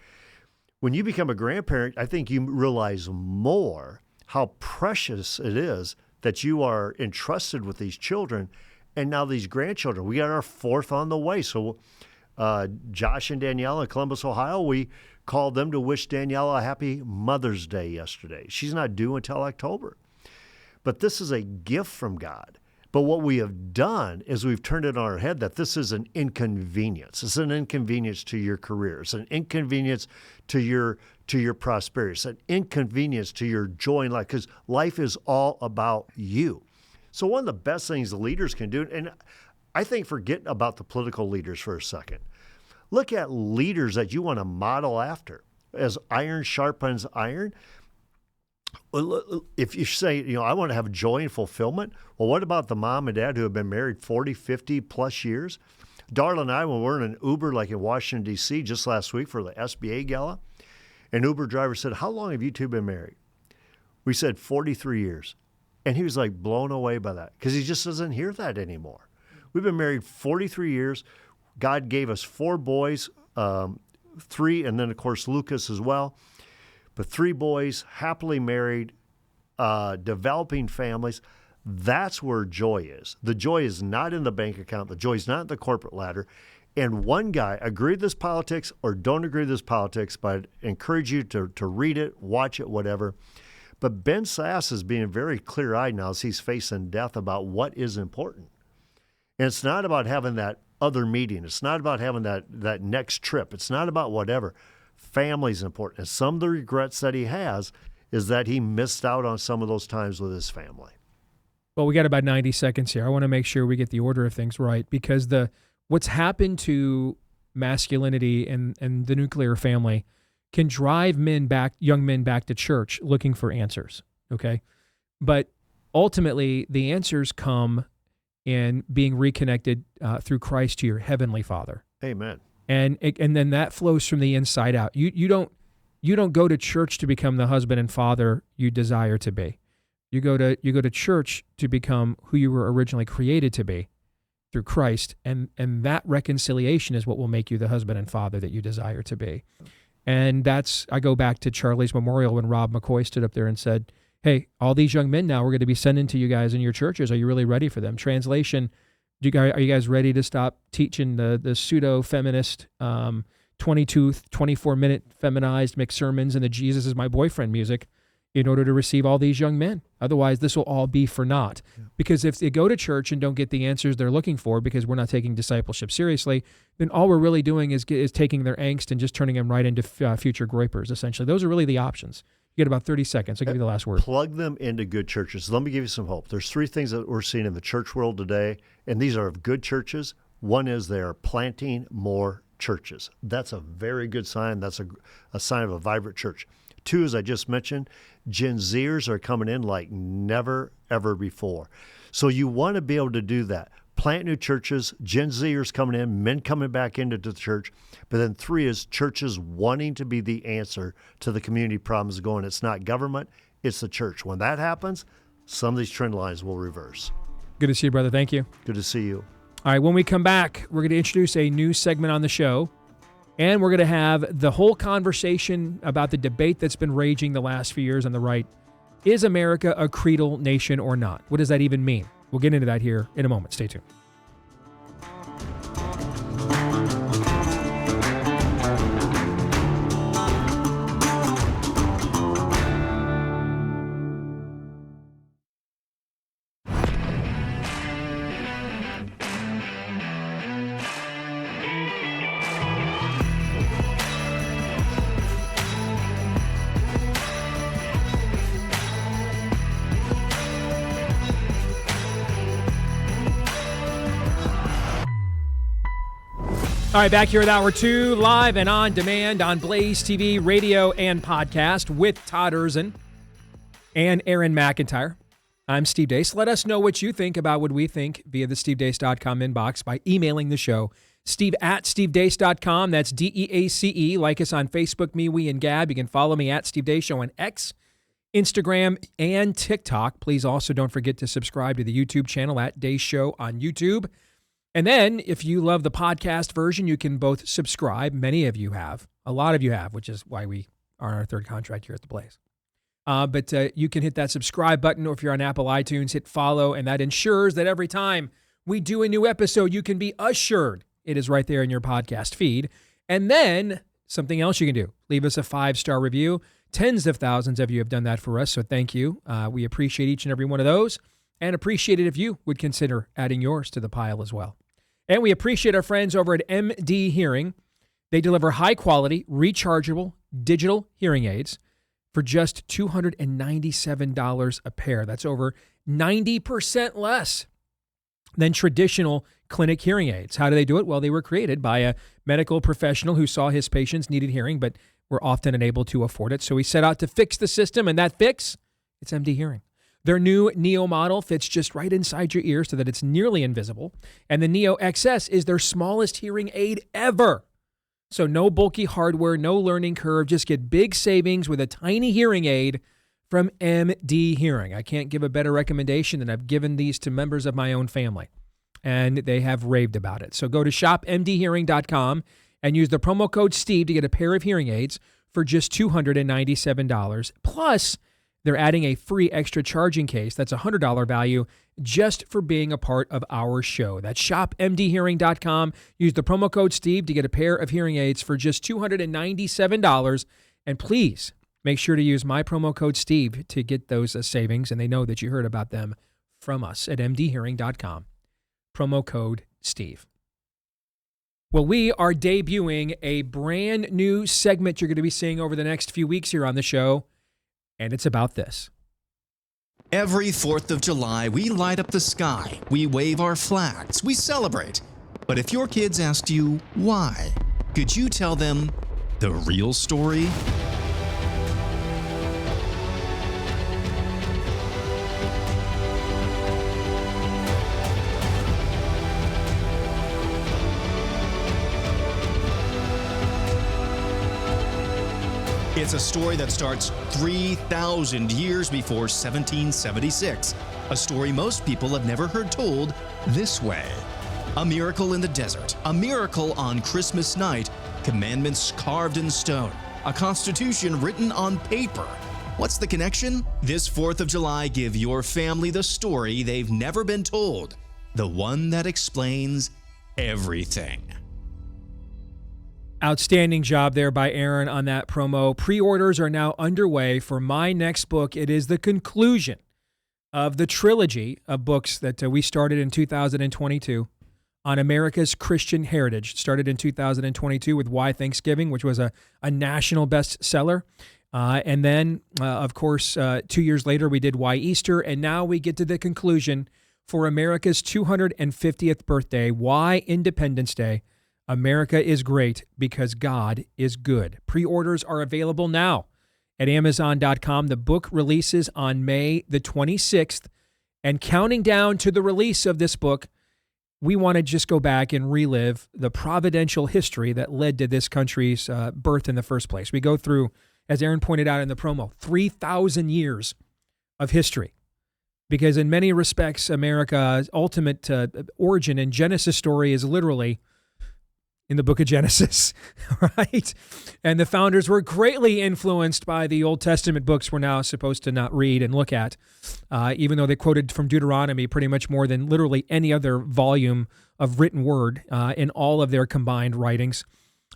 When you become a grandparent, I think you realize more how precious it is that you are entrusted with these children and now these grandchildren. We got our 4th on the way. So Josh and Danielle in Columbus, Ohio, we called them to wish Danielle a happy Mother's Day yesterday. She's not due until October. But this is a gift from God. But what we have done is we've turned it on our head that this is an inconvenience. It's an inconvenience to your career. It's an inconvenience to your prosperity. It's an inconvenience to your joy in life, because life is all about you. So one of the best things the leaders can do, and I think forget about the political leaders for a second. Look at leaders that you want to model after. As iron sharpens iron, if you say, you know, I want to have joy and fulfillment, well, what about the mom and dad who have been married 40, 50 plus years? Darla and I, when we were in an Uber like in Washington, D.C. just last week for the SBA gala, an Uber driver said, how long have you two been married? We said 43 years. And he was like blown away by that because he just doesn't hear that anymore. We've been married 43 years. God gave us 4 boys, 3, and then, of course, Lucas as well. But 3 boys, happily married, developing families. That's where joy is. The joy is not in the bank account. The joy is not in the corporate ladder. And one guy, agree with this politics or don't agree with this politics, but I encourage you to read it, watch it, whatever. But Ben Sass is being very clear-eyed now as he's facing death about what is important. And it's not about having that other meeting. It's not about having that next trip. It's not about whatever. Family's important. And some of the regrets that he has is that he missed out on some of those times with his family. Well, we got about 90 seconds here. I want to make sure we get the order of things right, because what's happened to masculinity and the nuclear family can drive young men back to church looking for answers, okay? But ultimately, the answers come in being reconnected through Christ to your heavenly Father. Amen. And then that flows from the inside out. You don't go to church to become the husband and father you desire to be. You go to church to become who you were originally created to be through Christ, and that reconciliation is what will make you the husband and father that you desire to be. And I go back to Charlie's memorial when Rob McCoy stood up there and said, hey, all these young men now we're going to be sending to you guys in your churches. Are you really ready for them? Translation, are you guys ready to stop teaching the pseudo-feminist 24-minute feminized mixed sermons and the Jesus is my boyfriend music in order to receive all these young men? Otherwise, this will all be for naught. Yeah. Because if they go to church and don't get the answers they're looking for because we're not taking discipleship seriously, then all we're really doing is taking their angst and just turning them right into future groypers, essentially. Those are really the options. You get about 30 seconds. I'll give you the last word. Plug them into good churches. Let me give you some hope. There's 3 things that we're seeing in the church world today, and these are good churches. One is they're planting more churches. That's a very good sign. That's a sign of a vibrant church. 2, as I just mentioned, Gen Zers are coming in like never, ever before. So you want to be able to do that. Plant new churches, Gen Zers coming in, men coming back into the church. But then 3 is churches wanting to be the answer to the community problems going. It's not government, it's the church. When that happens, some of these trend lines will reverse. Good to see you, brother. Thank you. Good to see you. All right, when we come back, we're going to introduce a new segment on the show, and we're going to have the whole conversation about the debate that's been raging the last few years on the right. Is America a creedal nation or not? What does that even mean? We'll get into that here in a moment. Stay tuned. All right, back here at Hour 2, live and on demand on Blaze TV, radio, and podcast with Todd Erzin and Aaron McIntyre. I'm Steve Deace. Let us know what you think about what we think via the stevedeace.com inbox by emailing the show, steve@stevedeace.com. That's DEACE. Like us on Facebook, me, we, and Gab. You can follow me at Steve Deace Show on X, Instagram, and TikTok. Please also don't forget to subscribe to the YouTube channel at Deace Show on YouTube. And then, if you love the podcast version, you can both subscribe. Many of you have. A lot of you have, which is why we are on our 3rd contract here at the Blaze. But you can hit that subscribe button, or if you're on Apple iTunes, hit follow, and that ensures that every time we do a new episode, you can be assured it is right there in your podcast feed. And then, something else you can do. Leave us a 5-star review. Tens of thousands of you have done that for us, so thank you. We appreciate each and every one of those, and appreciate it if you would consider adding yours to the pile as well. And we appreciate our friends over at MD Hearing. They deliver high-quality, rechargeable digital hearing aids for just $297 a pair. That's over 90% less than traditional clinic hearing aids. How do they do it? Well, they were created by a medical professional who saw his patients needed hearing, but were often unable to afford it. So he set out to fix the system, and that fix, it's MD Hearing. Their new Neo model fits just right inside your ear so that it's nearly invisible. And the Neo XS is their smallest hearing aid ever. So no bulky hardware, no learning curve. Just get big savings with a tiny hearing aid from MD Hearing. I can't give a better recommendation than I've given these to members of my own family. And they have raved about it. So go to shopmdhearing.com and use the promo code Steve to get a pair of hearing aids for just $297. Plus, they're adding a free extra charging case. That's a $100 value just for being a part of our show. That's shopmdhearing.com. Use the promo code Steve to get a pair of hearing aids for just $297. And please make sure to use my promo code Steve to get those savings. And they know that you heard about them from us at mdhearing.com. Promo code Steve. Well, we are debuting a brand new segment you're going to be seeing over the next few weeks here on the show. And it's about this. Every 4th of July, we light up the sky, we wave our flags, we celebrate. But if your kids asked you why, could you tell them the real story? It's a story that starts 3,000 years before 1776. A story most people have never heard told this way. A miracle in the desert, a miracle on Christmas night, commandments carved in stone, a constitution written on paper. What's the connection? This 4th of July, give your family the story they've never been told, the one that explains everything. Outstanding job there by Aaron on that promo. Pre-orders are now underway for my next book. It is the conclusion of the trilogy of books that we started in 2022 on America's Christian heritage. It started in 2022 with Why Thanksgiving, which was a national bestseller. And then, of course, 2 years later, we did Why Easter. And now we get to the conclusion for America's 250th birthday, Why Independence Day. America is great because God is good. Pre-orders are available now at Amazon.com. The book releases on May the 26th. And counting down to the release of this book, we want to just go back and relive the providential history that led to this country's birth in the first place. We go through, as Aaron pointed out in the promo, 3,000 years of history. Because in many respects, America's ultimate origin and Genesis story is literally in the book of Genesis, right? And the founders were greatly influenced by the Old Testament books we're now supposed to not read and look at, even though they quoted from Deuteronomy pretty much more than literally any other volume of written word in all of their combined writings.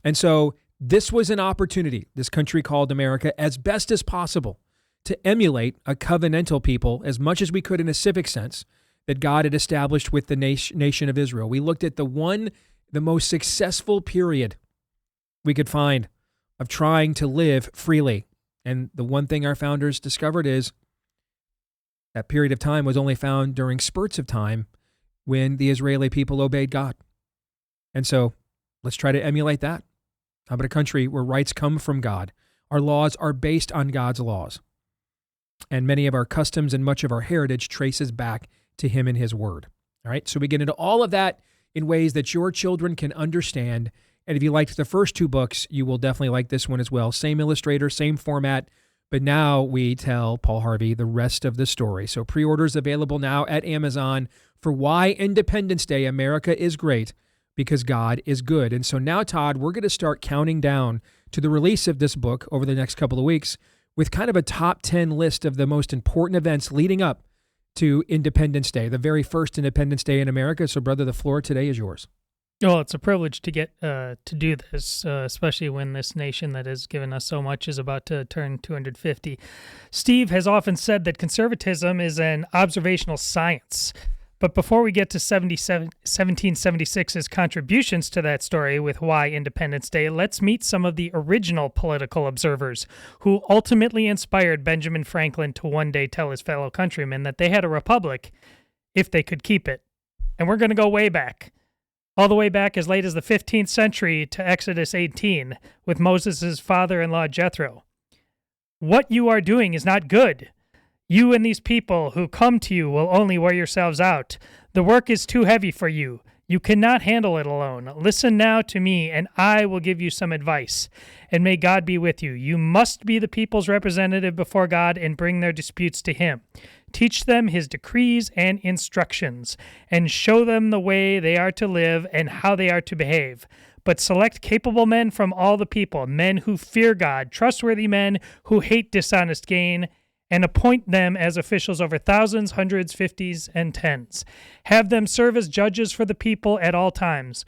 And so this was an opportunity, this country called America, as best as possible, to emulate a covenantal people as much as we could in a civic sense that God had established with the nation of Israel. We looked at the most successful period we could find of trying to live freely. And the one thing our founders discovered is that period of time was only found during spurts of time when the Israeli people obeyed God. And so let's try to emulate that. How about a country where rights come from God? Our laws are based on God's laws. And many of our customs and much of our heritage traces back to him and his word. All right, so we get into all of that in ways that your children can understand. And if you liked the first two books, you will definitely like this one as well. Same illustrator, same format, but now we tell Paul Harvey the rest of the story. So pre-orders available now at Amazon for Why Independence Day America is Great because God is Good. And so now, Todd, we're going to start counting down to the release of this book over the next couple of weeks with kind of a top 10 list of the most important events leading up to Independence Day, the very first Independence Day in America. So, brother, the floor today is yours. Well, it's a privilege to get to do this, especially when this nation that has given us so much is about to turn 250. Steve has often said that conservatism is an observational science. But before we get to 1776's contributions to that story with Why Independence Day, let's meet some of the original political observers who ultimately inspired Benjamin Franklin to one day tell his fellow countrymen that they had a republic if they could keep it. And we're going to go way back, all the way back as late as the 15th century to Exodus 18 with Moses' father-in-law Jethro. What you are doing is not good. You and these people who come to you will only wear yourselves out. The work is too heavy for you. You cannot handle it alone. Listen now to me, and I will give you some advice. And may God be with you. You must be the people's representative before God and bring their disputes to him. Teach them his decrees and instructions, and show them the way they are to live and how they are to behave. But select capable men from all the people, men who fear God, trustworthy men who hate dishonest gain, and appoint them as officials over thousands, hundreds, fifties, and tens. Have them serve as judges for the people at all times,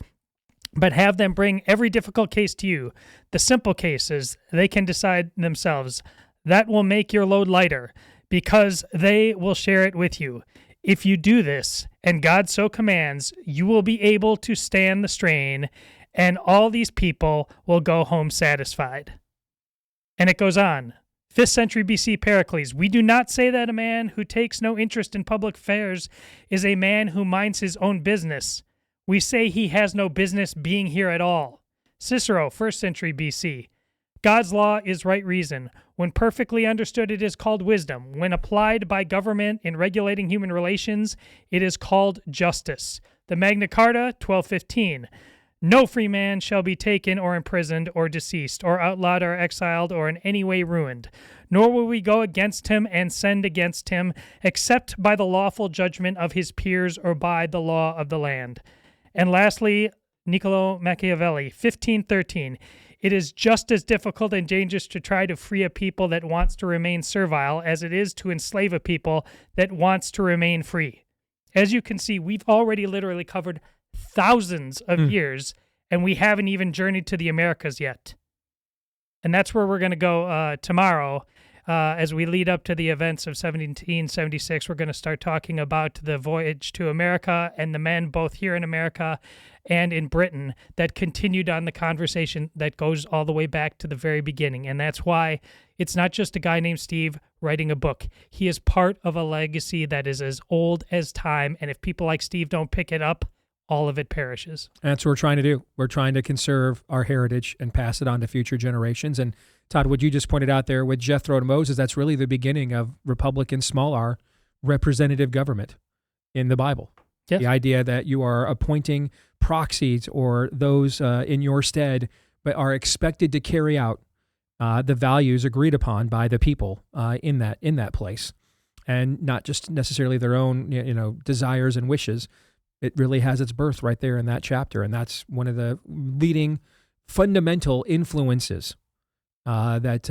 but have them bring every difficult case to you. The simple cases they can decide themselves. That will make your load lighter, because they will share it with you. If you do this, and God so commands, you will be able to stand the strain, and all these people will go home satisfied. And it goes on. 5th century BC Pericles, we do not say that a man who takes no interest in public affairs is a man who minds his own business. We say he has no business being here at all. Cicero, 1st century BC, God's law is right reason. When perfectly understood, it is called wisdom. When applied by government in regulating human relations, it is called justice. The Magna Carta, 1215. No free man shall be taken or imprisoned or deceased or outlawed or exiled or in any way ruined. Nor will we go against him and send against him, except by the lawful judgment of his peers or by the law of the land. And lastly, Niccolo Machiavelli, 1513. It is just as difficult and dangerous to try to free a people that wants to remain servile as it is to enslave a people that wants to remain free. As you can see, we've already literally covered thousands of years, and we haven't even journeyed to the Americas yet. And that's where we're going to go tomorrow. As we lead up to the events of 1776, we're going to start talking about the voyage to America and the men both here in America and in Britain that continued on the conversation that goes all the way back to the very beginning. And that's why it's not just a guy named Steve writing a book. He is part of a legacy that is as old as time. And if people like Steve don't pick it up, all of it perishes. That's what we're trying to do. We're trying to conserve our heritage and pass it on to future generations. And Todd, what you just pointed out there with Jethro and Moses, that's really the beginning of Republican, small r, representative government in the Bible. Yes. The idea that you are appointing proxies or those in your stead, but are expected to carry out the values agreed upon by the people in that place, and not just necessarily their own desires and wishes. It really has its birth right there in that chapter, and that's one of the leading fundamental influences that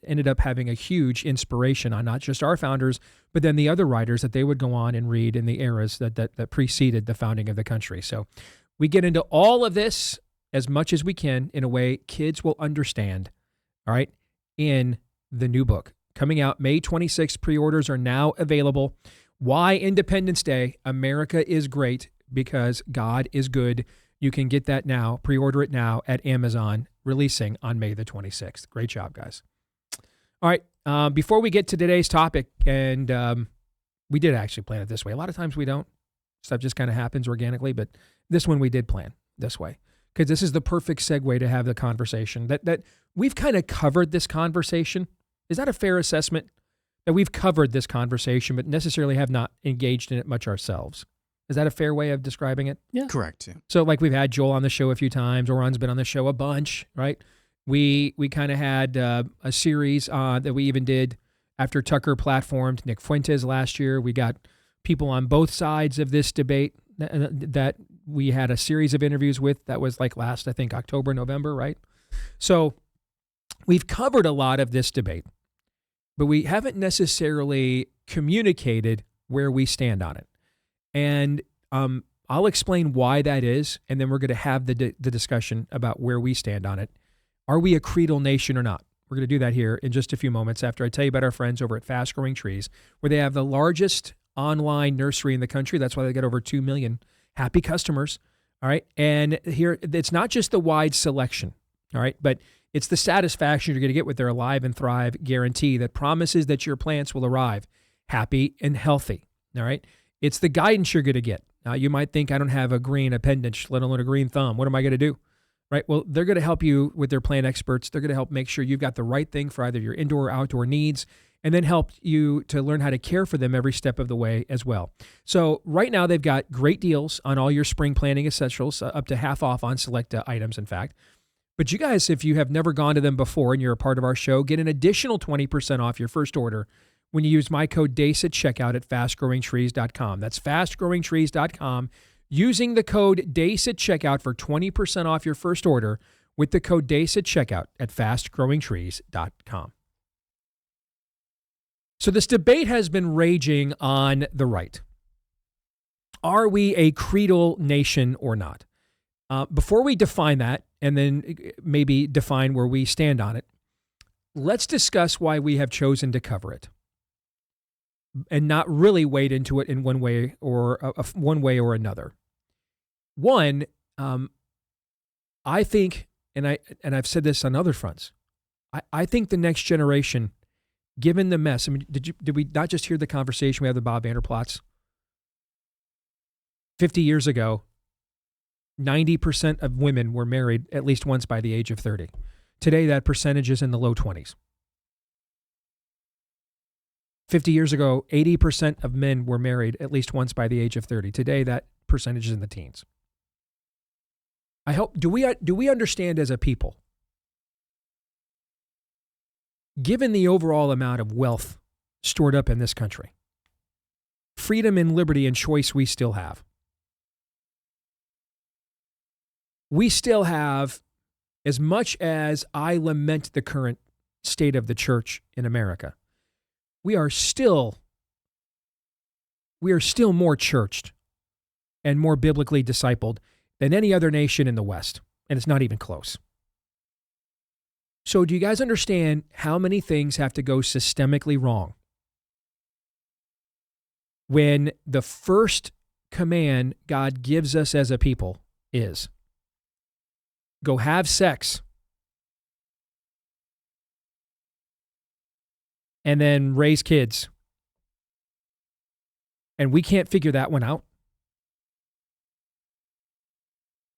ended up having a huge inspiration on not just our founders, but then the other writers that they would go on and read in the eras that preceded the founding of the country. So we get into all of this as much as we can in a way kids will understand, all right, in the new book. Coming out May 26th, pre-orders are now available. Why Independence Day? America is great because God is good. You can get that now. Pre-order it now at Amazon, releasing on May the 26th. Great job, guys. All right. Before we get to today's topic, and we did actually plan it this way. A lot of times we don't. Stuff just kind of happens organically, but this one we did plan this way because this is the perfect segue to have the conversation that we've kind of covered this conversation. Is that a fair assessment? That we've covered this conversation, but necessarily have not engaged in it much ourselves. Is that a fair way of describing it? Yeah. Correct. So like we've had Joel on the show a few times. Oran's been on the show a bunch, right? We kind of had a series that we even did after Tucker platformed Nick Fuentes last year. We got people on both sides of this debate that we had a series of interviews with. That was like last, I think, October, November, right? So we've covered a lot of this debate, but we haven't necessarily communicated where we stand on it. And I'll explain why that is, and then we're going to have the discussion about where we stand on it. Are we a creedal nation or not? We're going to do that here in just a few moments after I tell you about our friends over at Fast Growing Trees, where they have the largest online nursery in the country. That's why they got over 2 million happy customers. All right. And here, it's not just the wide selection. All right. But it's the satisfaction you're going to get with their Alive and Thrive guarantee that promises that your plants will arrive happy and healthy. All right. It's the guidance you're going to get. Now, you might think I don't have a green appendage, let alone a green thumb. What am I going to do? Right? Well, they're going to help you with their plant experts. They're going to help make sure you've got the right thing for either your indoor or outdoor needs, and then help you to learn how to care for them every step of the way as well. So right now, they've got great deals on all your spring planting essentials, up to half off on select items, in fact. But you guys, if you have never gone to them before and you're a part of our show, get an additional 20% off your first order when you use my code DACE at checkout at fastgrowingtrees.com. That's fastgrowingtrees.com. Using the code DACE at checkout for 20% off your first order with the code DACE at checkout at fastgrowingtrees.com. So this debate has been raging on the right. Are we a creedal nation or not? Before we define that, and then maybe define where we stand on it, let's discuss why we have chosen to cover it and not really wade into it in one way or another. One, I think, and I've said this on other fronts, I think the next generation, given the mess, I mean, did we not just hear the conversation we had with Bob Vander Plaats? 50 years ago, 90% of women were married at least once by the age of 30. Today, that percentage is in the low 20s. 50 years ago, 80% of men were married at least once by the age of 30. Today, that percentage is in the teens. I hope, do we understand as a people, given the overall amount of wealth stored up in this country, freedom and liberty and choice we still have, as much as I lament the current state of the church in America, we are still more churched and more biblically discipled than any other nation in the West. And it's not even close. So do you guys understand how many things have to go systemically wrong when the first command God gives us as a people is go have sex and then raise kids? And we can't figure that one out.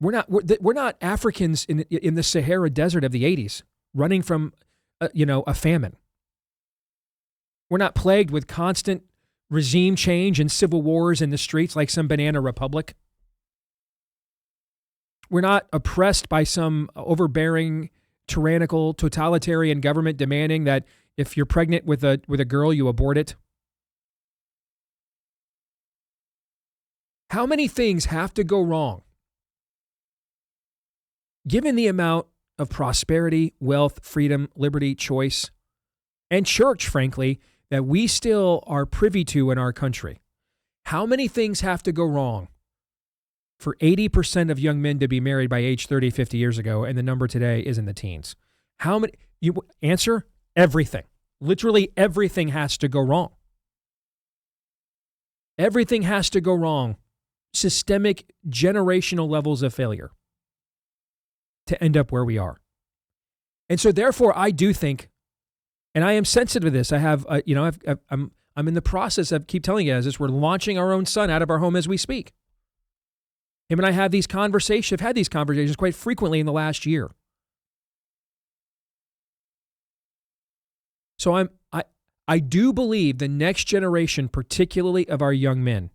We're not Africans in the Sahara Desert of the 80s running from a famine. We're not plagued with constant regime change and civil wars in the streets like some banana republic. We're not oppressed by some overbearing, tyrannical, totalitarian government demanding that if you're pregnant with a girl, you abort it. How many things have to go wrong, given the amount of prosperity, wealth, freedom, liberty, choice, and church, frankly, that we still are privy to in our country? How many things have to go wrong for 80% of young men to be married by age 30, 50 years ago, and the number today is in the teens? How many? You answer, everything. Literally everything has to go wrong. Everything has to go wrong. Systemic, generational levels of failure to end up where we are. And so therefore, I do think, and I am sensitive to this, I have, I'm in the process of, keep telling you guys this, we're launching our own son out of our home as we speak. Him and I have these conversations, have had these conversations quite frequently in the last year. So I do believe the next generation, particularly of our young men,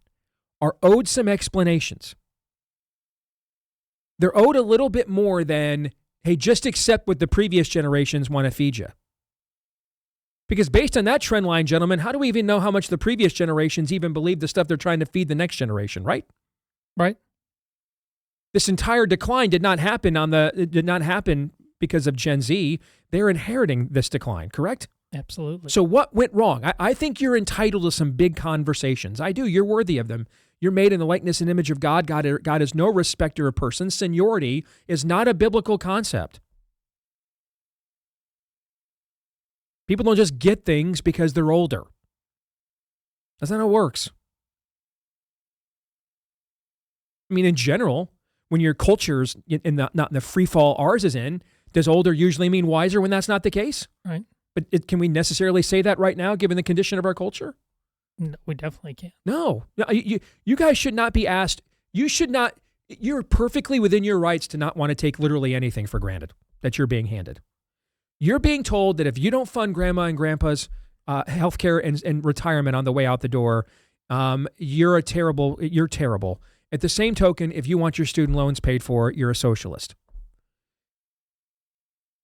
are owed some explanations. They're owed a little bit more than, hey, just accept what the previous generations want to feed you. Because based on that trend line, gentlemen, how do we even know how much the previous generations even believe the stuff they're trying to feed the next generation, right? Right. This entire decline did not happen because of Gen Z. They're inheriting this decline, correct? Absolutely. So what went wrong? I think you're entitled to some big conversations. I do. You're worthy of them. You're made in the likeness and image of God. God is no respecter of persons. Seniority is not a biblical concept. People don't just get things because they're older. That's not how it works. I mean, in general, when your culture's not in the free fall ours is in, does older usually mean wiser when that's not the case? Right. But can we necessarily say that right now, given the condition of our culture? No, we definitely can't. No, you guys should not be asked. You're perfectly within your rights to not want to take literally anything for granted that you're being handed. You're being told that if you don't fund grandma and grandpa's health care and retirement on the way out the door, you're terrible. At the same token, if you want your student loans paid for, you're a socialist.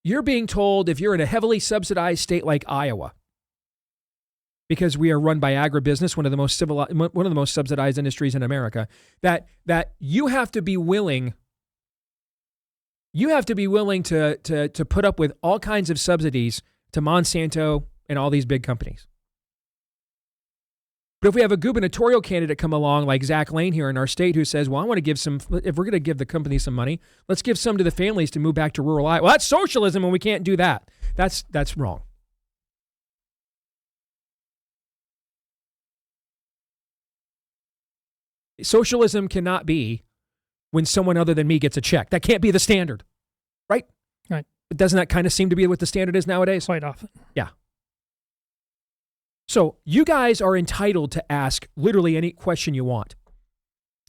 You're being told if you're in a heavily subsidized state like Iowa, because we are run by agribusiness, one of the most subsidized industries in America, that you have to be willing to put up with all kinds of subsidies to Monsanto and all these big companies. But if we have a gubernatorial candidate come along like Zach Lane here in our state who says, well, I want to give some, if we're going to give the company some money, let's give some to the families to move back to rural Iowa. Well, that's socialism and we can't do that. That's wrong. Socialism cannot be when someone other than me gets a check. That can't be the standard, right? Right. But doesn't that kind of seem to be what the standard is nowadays? Quite often. Yeah. So you guys are entitled to ask literally any question you want.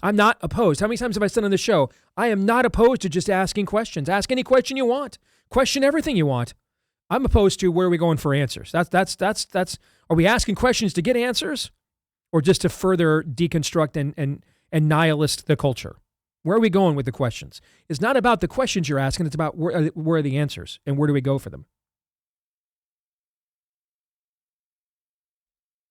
I'm not opposed. How many times have I said on the show, I am not opposed to just asking questions. Ask any question you want. Question everything you want. I'm opposed to where are we going for answers. That's. Are we asking questions to get answers, or just to further deconstruct and nihilist the culture? Where are we going with the questions? It's not about the questions you're asking. It's about where are the answers and where do we go for them?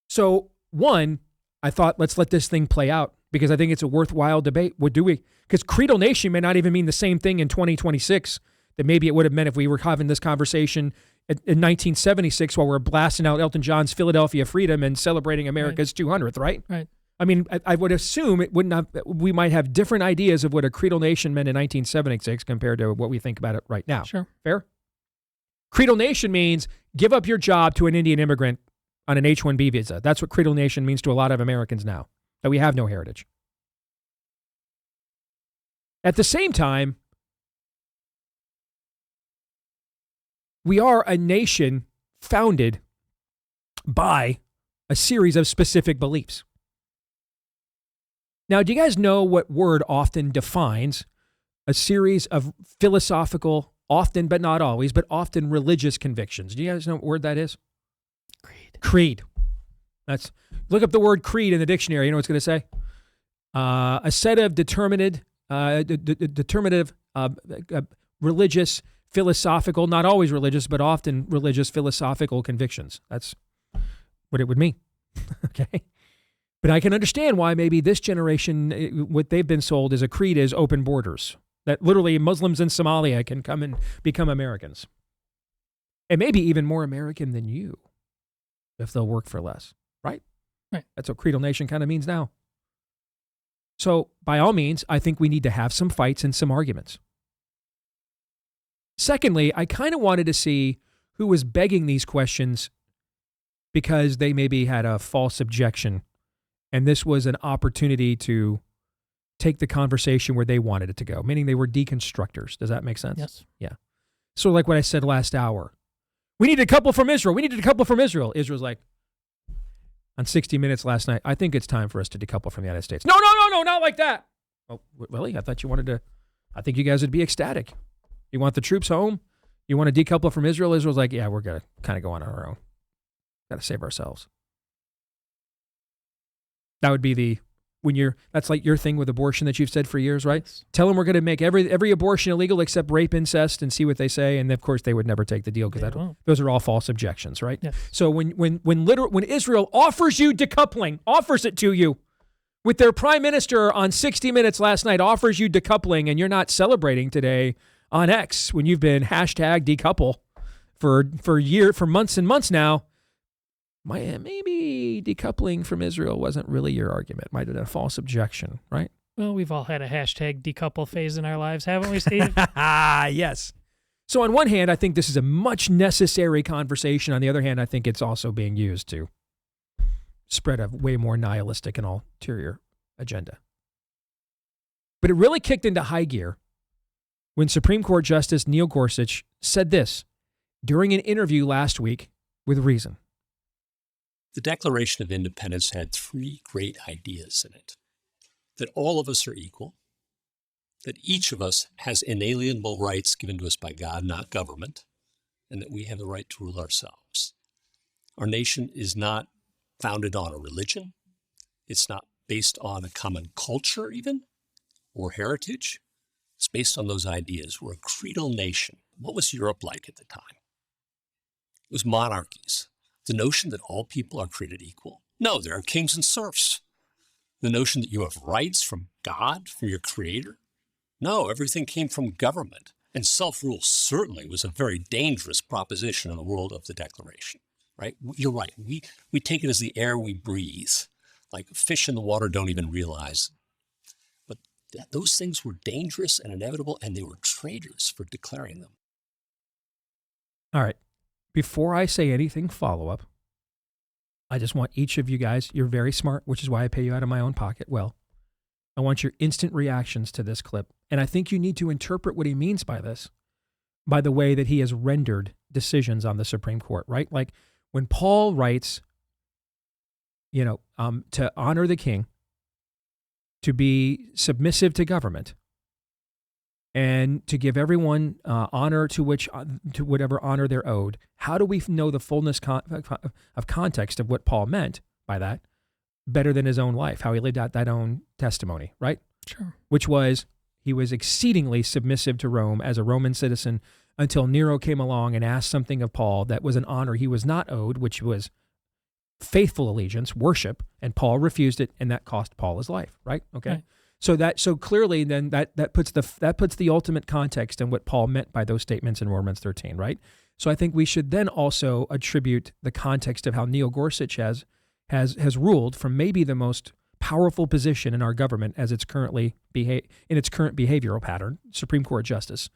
So, one, I thought, let's let this thing play out because I think it's a worthwhile debate. What do we? Because creedal nation may not even mean the same thing in 2026 that maybe it would have meant if we were having this conversation in 1976 while we're blasting out Elton John's Philadelphia Freedom and celebrating America's 200th, right? Right. I mean, I would assume it wouldn't have. We might have different ideas of what a creedal nation meant in 1976 compared to what we think about it right now. Sure. Fair? Creedal nation means give up your job to an Indian immigrant on an H-1B visa. That's what creedal nation means to a lot of Americans now, that we have no heritage. At the same time, we are a nation founded by a series of specific beliefs. Now, do you guys know what word often defines a series of philosophical, often but not always, but often religious convictions? Do you guys know what word that is? Creed. Look up the word creed in the dictionary. You know what it's going to say? A set of determinative, religious, philosophical, not always religious, but often religious philosophical convictions. That's what it would mean. Okay. But I can understand why maybe this generation, what they've been sold as a creed is open borders. That literally Muslims in Somalia can come and become Americans. And maybe even more American than you if they'll work for less, right? Right. That's what creedal nation kind of means now. So by all means, I think we need to have some fights and some arguments. Secondly, I kind of wanted to see who was begging these questions because they maybe had a false objection. And this was an opportunity to take the conversation where they wanted it to go, meaning they were deconstructors. Does that make sense? Yes. Yeah. So like what I said last hour, we need a couple from Israel. We need to decouple from Israel. Israel's like, on 60 Minutes last night, I think it's time for us to decouple from the United States. No, not like that. Oh, really? I thought you wanted to, I think you guys would be ecstatic. You want the troops home? You want to decouple from Israel? Israel's like, yeah, we're going to kind of go on our own. Got to save ourselves. That would be that's like your thing with abortion that you've said for years, right? Yes. Tell them we're going to make every abortion illegal except rape, incest, and see what they say. And of course, they would never take the deal because those are all false objections, right? Yes. So when Israel offers you decoupling, offers it to you, with their prime minister on 60 Minutes last night offers you decoupling, and you're not celebrating today on X when you've been hashtag decouple for months and months now. Maybe decoupling from Israel wasn't really your argument. Might have been a false objection, right? Well, we've all had a hashtag decouple phase in our lives, haven't we, Steve? Yes. So on one hand, I think this is a much necessary conversation. On the other hand, I think it's also being used to spread a way more nihilistic and ulterior agenda. But it really kicked into high gear when Supreme Court Justice Neil Gorsuch said this during an interview last week with Reason. The Declaration of Independence had three great ideas in it. That all of us are equal, that each of us has inalienable rights given to us by God, not government, and that we have the right to rule ourselves. Our nation is not founded on a religion. It's not based on a common culture even, or heritage. It's based on those ideas. We're a creedal nation. What was Europe like at the time? It was monarchies. The notion that all people are created equal. No, there are kings and serfs. The notion that you have rights from God, from your creator. No, everything came from government. And self-rule certainly was a very dangerous proposition in the world of the Declaration, right? You're right. We take it as the air we breathe. Like fish in the water don't even realize. But those things were dangerous and inevitable, and they were traitors for declaring them. All right. Before I say anything follow-up, I just want each of you guys, you're very smart, which is why I pay you out of my own pocket. Well, I want your instant reactions to this clip. And I think you need to interpret what he means by this, by the way that he has rendered decisions on the Supreme Court, right? Like when Paul writes, to honor the king, to be submissive to government, and to give everyone honor to whatever honor they're owed. How do we know the fullness of context of what Paul meant by that better than his own life, how he lived out that own testimony, right? Sure. Which was He was exceedingly submissive to Rome as a Roman citizen until Nero came along and asked something of Paul that was an honor he was not owed, which was faithful allegiance, worship, and Paul refused it, and that cost Paul his life, right? Okay. Right. So clearly then that puts the ultimate context in what Paul meant by those statements in Romans 13, right? So I think we should then also attribute the context of how Neil Gorsuch has ruled from maybe the most powerful position in our government as it's currently in its current behavioral pattern, Supreme Court justice.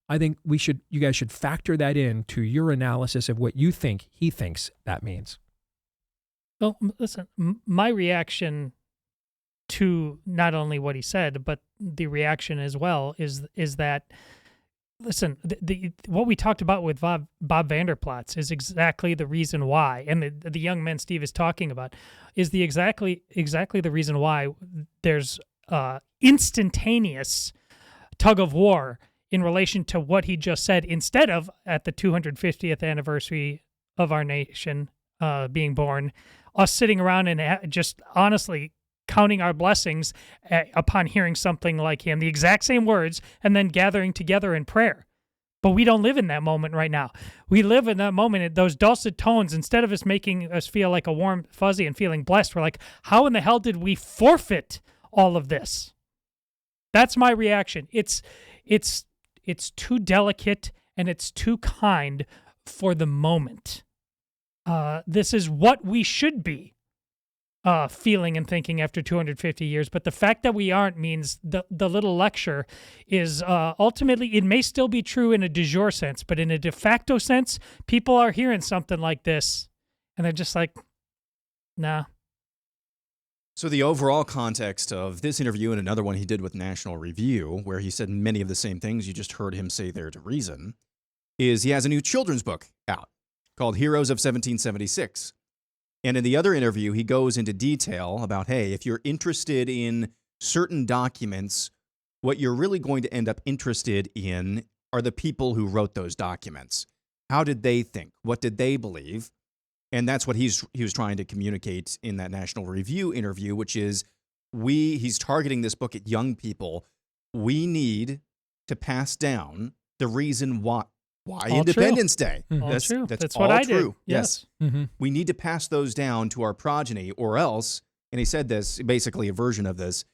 I think you guys should factor that in to your analysis of what you think he thinks that means. Well, listen, my reaction to not only what he said, but the reaction as well is that, listen, what we talked about with Bob Vander Plaats is exactly the reason why, and the young men Steve is talking about is exactly the reason why there's instantaneous tug of war in relation to what he just said, instead of at the 250th anniversary of our nation being born, us sitting around and just honestly counting our blessings upon hearing something like him, the exact same words, and then gathering together in prayer. But we don't live in that moment right now. We live in that moment, those dulcet tones, instead of us making us feel like a warm fuzzy and feeling blessed, we're like, how in the hell did we forfeit all of this? That's my reaction. It's too delicate and it's too kind for the moment. This is what we should be feeling and thinking after 250 years. But the fact that we aren't means the little lecture is ultimately, it may still be true in a de jure sense, but in a de facto sense, people are hearing something like this and they're just like, nah. So the overall context of this interview and another one he did with National Review, where he said many of the same things you just heard him say there to Reason, is he has a new children's book out called Heroes of 1776. And in the other interview, he goes into detail about, hey, if you're interested in certain documents, what you're really going to end up interested in are the people who wrote those documents. How did they think? What did they believe? And that's what he was trying to communicate in that National Review interview, which is he's targeting this book at young people. We need to pass down the reason why Independence Day. Mm-hmm. That's true. That's what all I true. did. Yes. Mm-hmm. We need to pass those down to our progeny, or else, and he said this, basically a version of this,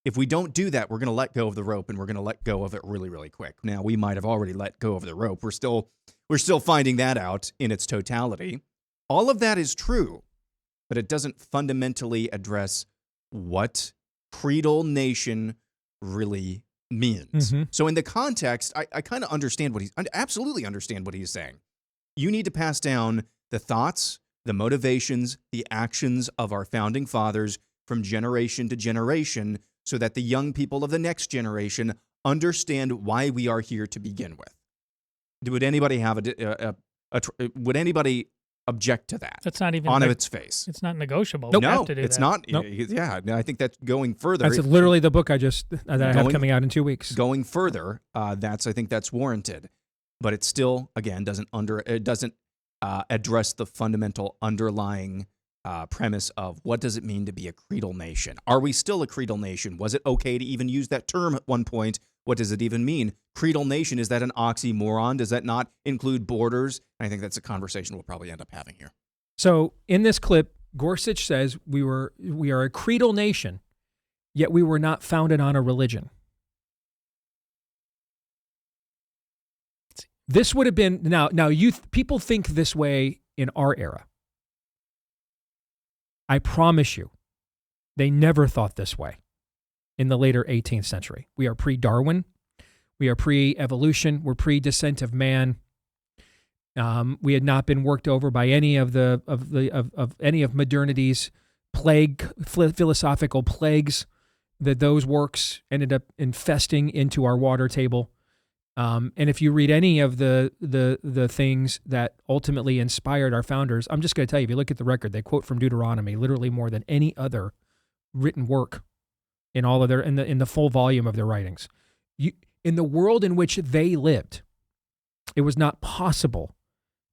if we don't do that, we're going to let go of the rope, and we're going to let go of it really, really quick. Now, we might have already let go of the rope. We're still finding that out in its totality. All of that is true, but it doesn't fundamentally address what creedal nation really means. Mm-hmm. So in the context, I kind of understand I absolutely understand what he's saying. You need to pass down the thoughts, the motivations, the actions of our founding fathers from generation to generation so that the young people of the next generation understand why we are here to begin with. Would anybody have would anybody object to that? That's not even on its face. It's not negotiable. Nope. We No, have to do it's that. not. Nope. Yeah, I think that's going further. That's literally the book I have coming out in 2 weeks. Going further, I think that's warranted, but it still, again, doesn't address the fundamental underlying premise of what does it mean to be a creedal nation? Are we still a creedal nation? Was it okay to even use that term at one point? What does it even mean? Creedal nation, is that an oxymoron? Does that not include borders? I think that's a conversation we'll probably end up having here. So in this clip, Gorsuch says we are a creedal nation, yet we were not founded on a religion. This would have been now people think this way in our era. I promise you, they never thought this way in the later 18th century. We are pre-Darwin. We are pre-evolution. We're pre-descent of man. We had not been worked over by any of any of modernity's philosophical plagues that those works ended up infesting into our water table. And if you read any of the things that ultimately inspired our founders, I'm just going to tell you, if you look at the record, they quote from Deuteronomy literally more than any other written work in all of in the full volume of their writings. In the world in which they lived, it was not possible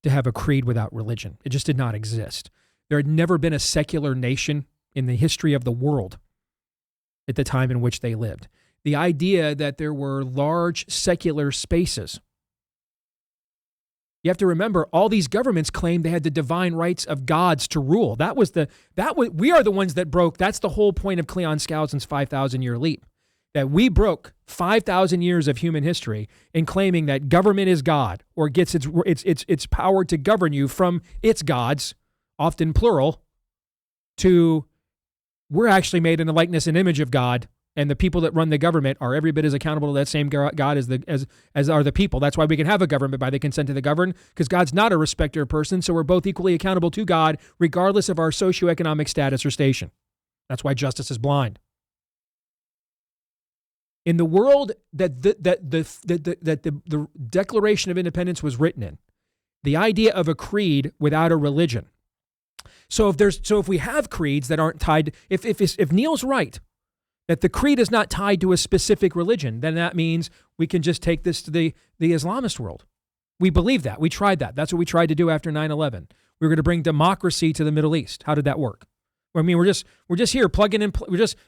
to have a creed without religion. It just did not exist. There had never been a secular nation in the history of the world at the time in which they lived. the idea that there were large secular spaces. You have to remember, all these governments claimed they had the divine rights of gods to rule. We are the ones that broke. That's the whole point of Cleon Skousen's 5,000-year leap, that we broke 5,000 years of human history in claiming that government is God, or gets its power to govern you from its gods, often plural, to we're actually made in the likeness and image of God. And the people that run the government are every bit as accountable to that same God as are the people. That's why we can have a government by the consent of the governed, because God's not a respecter of persons, so we're both equally accountable to God, regardless of our socioeconomic status or station. That's why justice is blind. In the world that the Declaration of Independence was written in, the idea of a creed without a religion. So if we have creeds that aren't tied, if Neil's right, that the creed is not tied to a specific religion, then that means we can just take this to the Islamist world. We believe that. We tried that. That's what we tried to do after 9/11. We were going to bring democracy to the Middle East. How did that work? I mean, we're just here plugging in.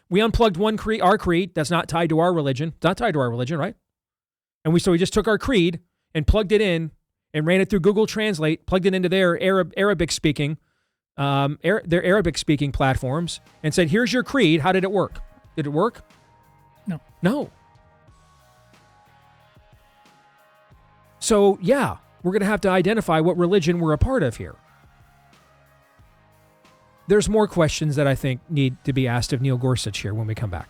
We unplugged our creed that's not tied to our religion. It's not tied to our religion, right? And we just took our creed and plugged it in and ran it through Google Translate, plugged it into their Arabic speaking platforms, and said, "Here's your creed. How did it work? Did it work? No. So, yeah, we're going to have to identify what religion we're a part of here. There's more questions that I think need to be asked of Neil Gorsuch here when we come back.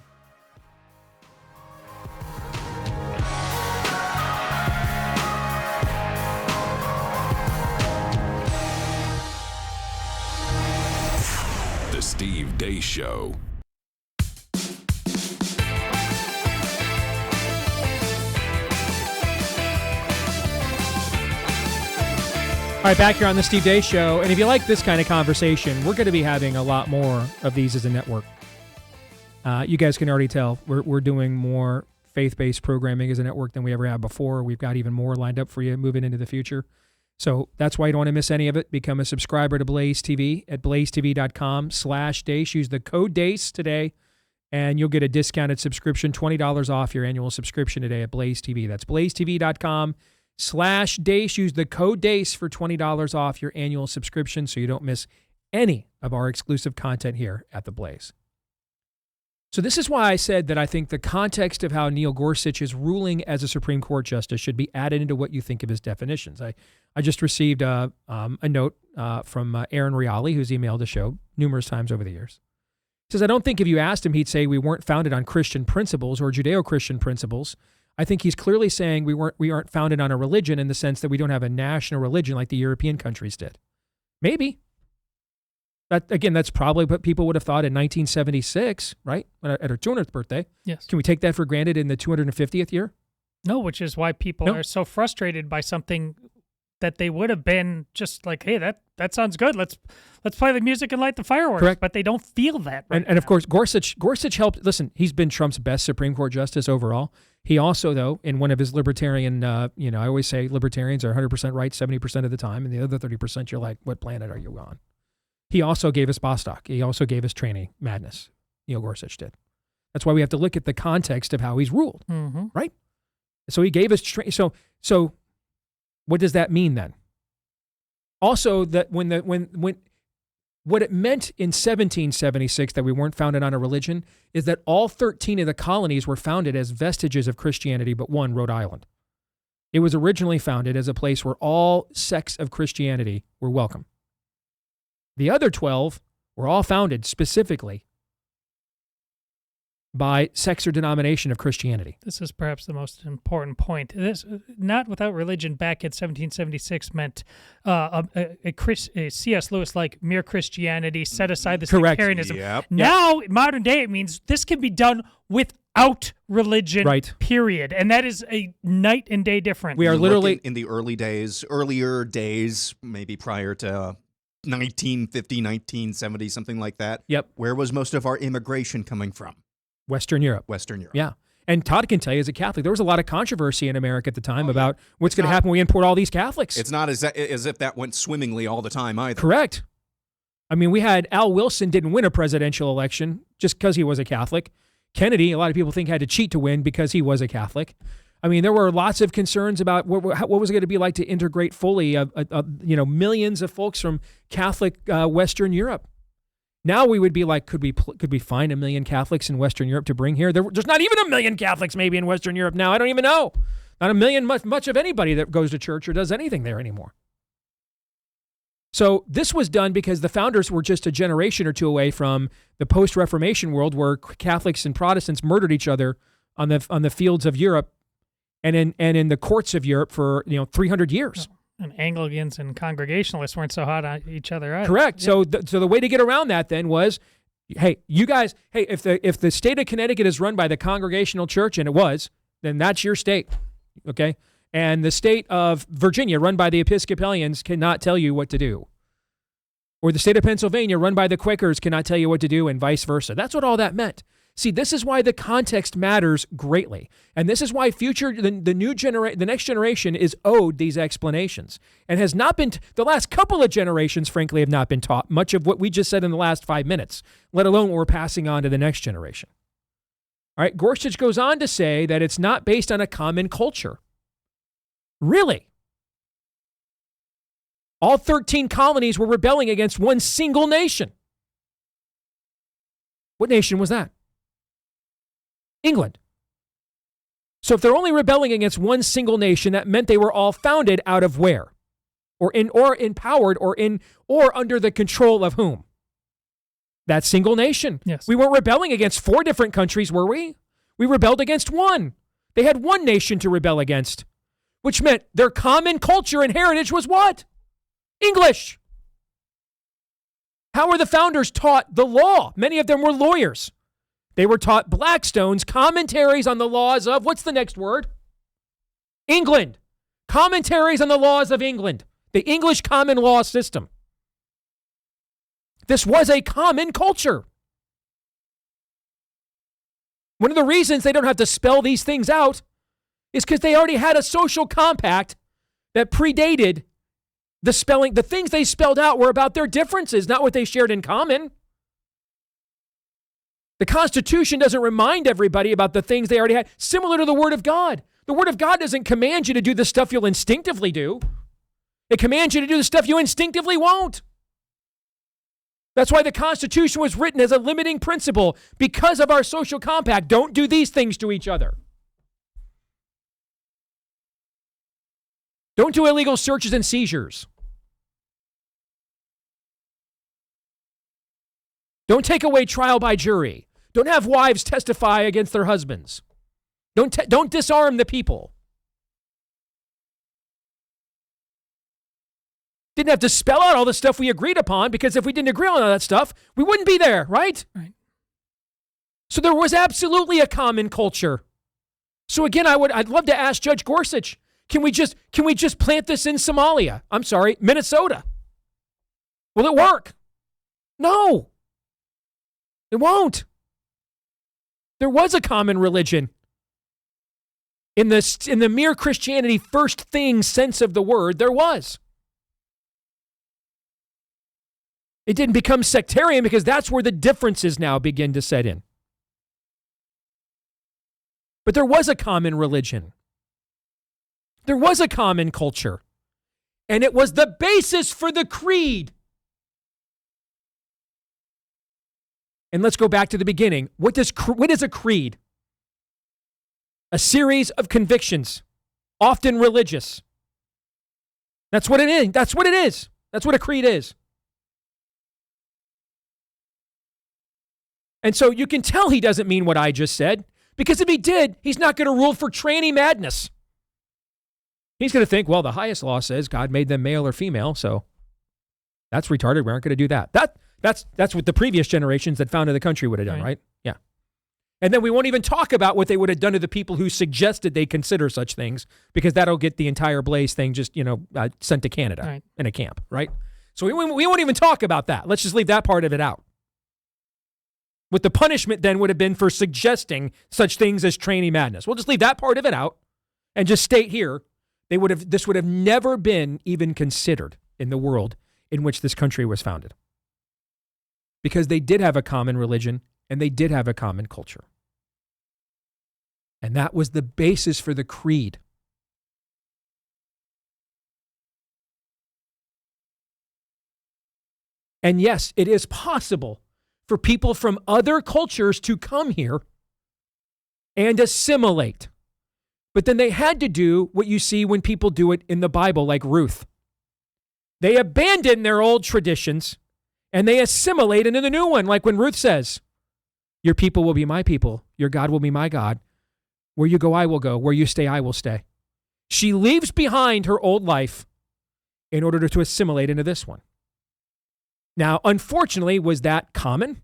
The Steve Deace Show. All right, back here on the Steve Deace Show. And if you like this kind of conversation, we're going to be having a lot more of these as a network. You guys can already tell we're doing more faith-based programming as a network than we ever have before. We've got even more lined up for you moving into the future. So that's why you don't want to miss any of it. Become a subscriber to Blaze TV at blazetv.com/Deace. Use the code Deace today, and you'll get a discounted subscription, $20 off your annual subscription today at Blaze TV. That's blazetv.com/Deace. Use the code Deace for $20 off your annual subscription so you don't miss any of our exclusive content here at The Blaze. So this is why I said that I think the context of how Neil Gorsuch is ruling as a Supreme Court justice should be added into what you think of his definitions. I just received a note from Aaron Reale, who's emailed the show numerous times over the years. He says, I don't think if you asked him, he'd say we weren't founded on Christian principles or Judeo-Christian principles. I think he's clearly saying we aren't founded on a religion in the sense that we don't have a national religion like the European countries did. Maybe. That's probably what people would have thought in 1976, right? At her 200th birthday. Yes. Can we take that for granted in the 250th year? No, which is why people are so frustrated by something that they would have been just like, hey, that sounds good. Let's play the music and light the fireworks. Correct. But they don't feel that right and of course, Gorsuch helped. Listen, he's been Trump's best Supreme Court justice overall. He also, though, in one of his libertarian, I always say libertarians are 100% right 70% of the time, and the other 30% you're like, what planet are you on? He also gave us Bostock. He also gave us tranny madness. Neil Gorsuch did. That's why we have to look at the context of how he's ruled, right? So he gave us so what does that mean then? Also, that when what it meant in 1776 that we weren't founded on a religion is that all 13 of the colonies were founded as vestiges of Christianity, but one, Rhode Island. It was originally founded as a place where all sects of Christianity were welcome. The other 12 were all founded specifically by sex or denomination of Christianity. This is perhaps the most important point. This, not without religion back in 1776 meant a C.S. Lewis-like mere Christianity, set aside the sectarianism. Now, in modern day, it means this can be done without religion, right. Period. And that is a night and day difference. We are literally in the earlier days, maybe prior to 1950, 1970, something like that. Yep. Where was most of our immigration coming from? Western Europe. Yeah. And Todd can tell you as a Catholic, there was a lot of controversy in America at the time about what's going to happen when we import all these Catholics. It's not as if that went swimmingly all the time either. Correct. I mean, we had Al Wilson didn't win a presidential election just because he was a Catholic. Kennedy, a lot of people think, had to cheat to win because he was a Catholic. I mean, there were lots of concerns about what was it going to be like to integrate fully, millions of folks from Catholic Western Europe. Now we would be like, could we find 1 million Catholics in Western Europe to bring here? There's not even 1 million Catholics maybe in Western Europe now. I don't even know. Not 1 million much of anybody that goes to church or does anything there anymore. So this was done because the founders were just a generation or two away from the post-Reformation world where Catholics and Protestants murdered each other on the fields of Europe and in the courts of Europe for 300 years. And Anglicans and Congregationalists weren't so hot on each other either. Correct. Yeah. So the way to get around that then was, hey, you guys, if the state of Connecticut is run by the Congregational Church, and it was, then that's your state, okay? And the state of Virginia, run by the Episcopalians, cannot tell you what to do. Or the state of Pennsylvania, run by the Quakers, cannot tell you what to do, and vice versa. That's what all that meant. See, this is why the context matters greatly. And this is why the next generation is owed these explanations and has not been, the last couple of generations, frankly, have not been taught much of what we just said in the last 5 minutes, let alone what we're passing on to the next generation. All right, Gorsuch goes on to say that it's not based on a common culture. Really? All 13 colonies were rebelling against one single nation. What nation was that? England. So if they're only rebelling against one single nation, that meant they were all founded out of where? Or empowered or under the control of whom? That single nation. Yes. We weren't rebelling against 4 different countries, were we? We rebelled against one. They had one nation to rebel against, which meant their common culture and heritage was what? English. How were the founders taught the law? Many of them were lawyers. They were taught Blackstone's commentaries on the laws of, what's the next word? England. Commentaries on the laws of England. The English common law system. This was a common culture. One of the reasons they don't have to spell these things out is because they already had a social compact that predated the spelling. The things they spelled out were about their differences, not what they shared in common. The Constitution doesn't remind everybody about the things they already had, similar to the Word of God. The Word of God doesn't command you to do the stuff you'll instinctively do. It commands you to do the stuff you instinctively won't. That's why the Constitution was written as a limiting principle because of our social compact. Don't do these things to each other. Don't do illegal searches and seizures. Don't take away trial by jury. Don't have wives testify against their husbands. Don't disarm the people. Didn't have to spell out all the stuff we agreed upon, because if we didn't agree on all that stuff, we wouldn't be there, right? Right. So there was absolutely a common culture. So again, I'd love to ask Judge Gorsuch, can we just plant this in Somalia? I'm sorry, Minnesota. Will it work? No. It won't. There was a common religion. In the mere Christianity first thing sense of the word, there was. It didn't become sectarian because that's where the differences now begin to set in. But there was a common religion. There was a common culture. And it was the basis for the creed. And let's go back to the beginning. What is a creed? A series of convictions, often religious. That's what it is. That's what it is. That's what a creed is. And so you can tell he doesn't mean what I just said, because if he did, he's not going to rule for tranny madness. He's going to think, well, the highest law says God made them male or female, so that's retarded. We aren't going to do that. That's what the previous generations that founded the country would have done, right? Yeah. And then we won't even talk about what they would have done to the people who suggested they consider such things, because that'll get the entire Blaze thing just, sent to Canada in a camp, right? So we won't even talk about that. Let's just leave that part of it out. What the punishment then would have been for suggesting such things as tranny madness. We'll just leave that part of it out and just state here, this would have never been even considered in the world in which this country was founded. Because they did have a common religion and they did have a common culture. And that was the basis for the creed. And yes, it is possible for people from other cultures to come here and assimilate. But then they had to do what you see when people do it in the Bible, like Ruth. They abandon their old traditions and they assimilate into the new one, like when Ruth says, your people will be my people, your God will be my God. Where you go, I will go. Where you stay, I will stay. She leaves behind her old life in order to assimilate into this one. Now, unfortunately, was that common?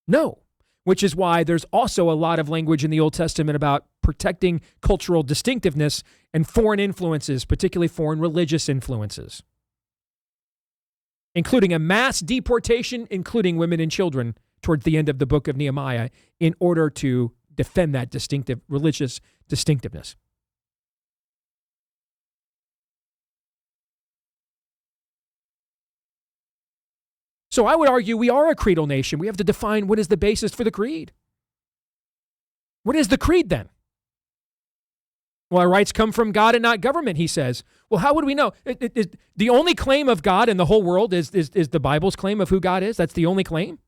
No, which is why there's also a lot of language in the Old Testament about protecting cultural distinctiveness and foreign influences, particularly foreign religious influences, including a mass deportation, including women and children, towards the end of the book of Nehemiah, in order to defend that distinctive religious distinctiveness. So I would argue we are a creedal nation. We have to define what is the basis for the creed. What is the creed then? Well, our rights come from God and not government, he says. Well, how would we know? The only claim of God in the whole world is the Bible's claim of who God is. That's the only claim.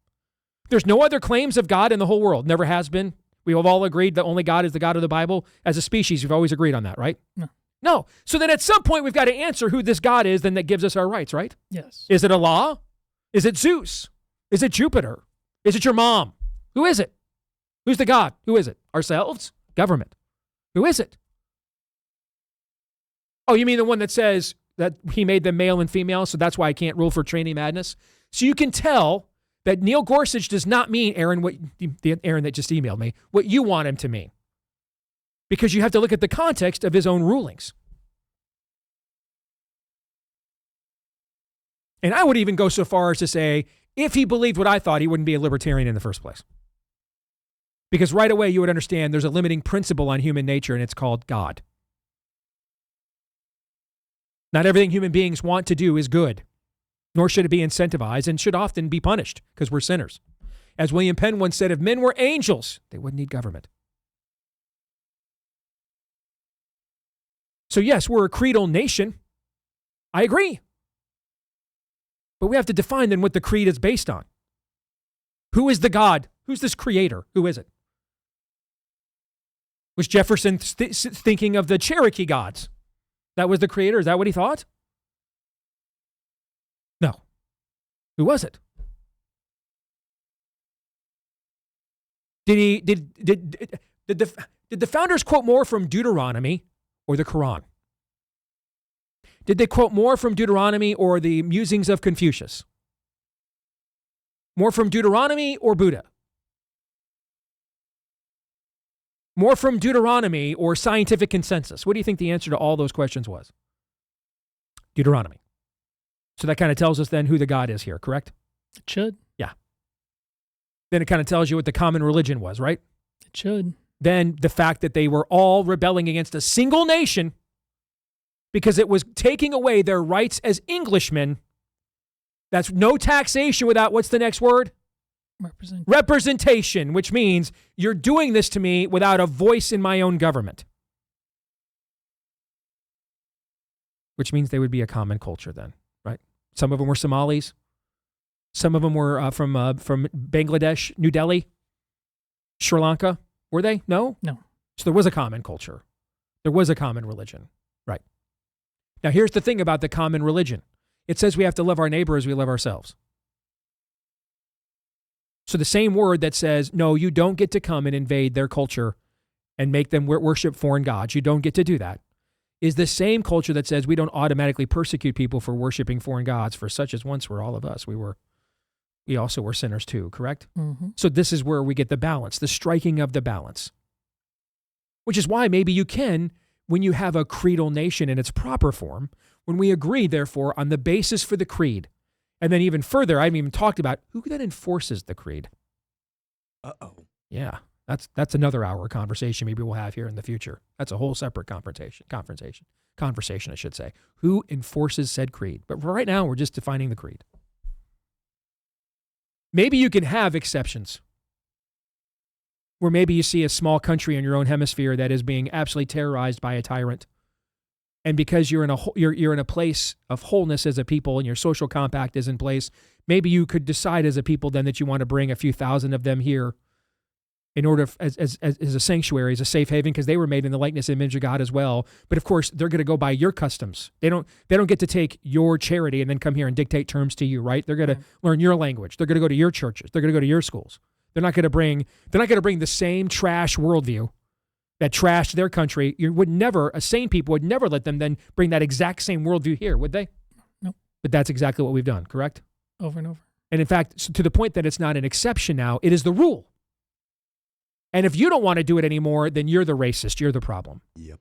There's no other claims of God in the whole world. Never has been. We have all agreed that only God is the God of the Bible. As a species, we've always agreed on that, right? No. So then at some point, we've got to answer who this God is then that gives us our rights, right? Yes. Is it Allah? Is it Zeus? Is it Jupiter? Is it your mom? Who is it? Who's the God? Who is it? Ourselves? Government? Who is it? Oh, you mean the one that says that he made them male and female, so that's why I can't rule for training madness? So you can tell that Neil Gorsuch does not mean, Aaron, the Aaron that just emailed me, what you want him to mean. Because you have to look at the context of his own rulings. And I would even go so far as to say, if he believed what I thought, he wouldn't be a libertarian in the first place. Because right away you would understand there's a limiting principle on human nature, and it's called God. Not everything human beings want to do is good, nor should it be incentivized, and should often be punished because we're sinners. As William Penn once said, if men were angels, they wouldn't need government. So yes, we're a creedal nation. I agree. But we have to define then what the creed is based on. Who is the God? Who's this creator? Who is it? Was Jefferson thinking of the Cherokee gods? That was the creator? Is that what he thought? No. Who was it? Did the founders quote more from Deuteronomy or the Quran? Did they quote more from Deuteronomy or the musings of Confucius? More from Deuteronomy or Buddha? More from Deuteronomy or scientific consensus? What do you think the answer to all those questions was? Deuteronomy. So that kind of tells us then who the God is here, correct? It should. Yeah. Then it kind of tells you what the common religion was, right? It should. Then the fact that they were all rebelling against a single nation because it was taking away their rights as Englishmen. That's no taxation without, what's the next word? Representation, which means you're doing this to me without a voice in my own government. Which means they would be a common culture then, right? Some of them were Somalis. Some of them were from Bangladesh, New Delhi, Sri Lanka. Were they? No? No. So there was a common culture. There was a common religion. Right. Now here's the thing about the common religion. It says we have to love our neighbor as we love ourselves. So the same word that says, no, you don't get to come and invade their culture and make them worship foreign gods. You don't get to do that. Is the same culture that says we don't automatically persecute people for worshiping foreign gods, for such as once were all of us. We also were sinners too, correct? Mm-hmm. So this is where we get the balance, the striking of the balance. Which is why maybe you can, when you have a creedal nation in its proper form, when we agree, therefore, on the basis for the creed. And then even further, I haven't even talked about who then enforces the creed. Uh-oh. Yeah, that's another hour conversation maybe we'll have here in the future. That's a whole separate conversation, I should say. Who enforces said creed? But for right now, we're just defining the creed. Maybe you can have exceptions. where maybe you see a small country in your own hemisphere that is being absolutely terrorized by a tyrant. And because you're in a place of wholeness as a people and your social compact is in place, maybe you could decide as a people then that you want to bring a few thousand of them here in order as a sanctuary, as a safe haven, because they were made in the likeness and image of God as well. But of course, they're going to go by your customs. They don't get to take your charity and then come here and dictate terms to you, right? They're going to learn your language. They're going to go to your churches. They're going to go to your schools. They're not going to bring the same trash worldview that trashed their country. A sane people would never let them then bring that exact same worldview here, would they? No. But that's exactly what we've done, correct? Over and over. And in fact, to the point that it's not an exception now, it is the rule. And if you don't want to do it anymore, then you're the racist. You're the problem. Yep.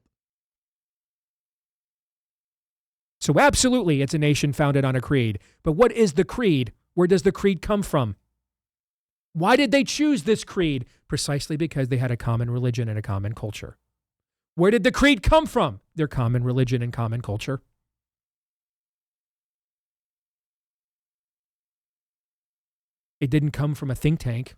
So absolutely, it's a nation founded on a creed. But what is the creed? Where does the creed come from? Why did they choose this creed? Precisely because they had a common religion and a common culture. Where did the creed come from? Their common religion and common culture. It didn't come from a think tank.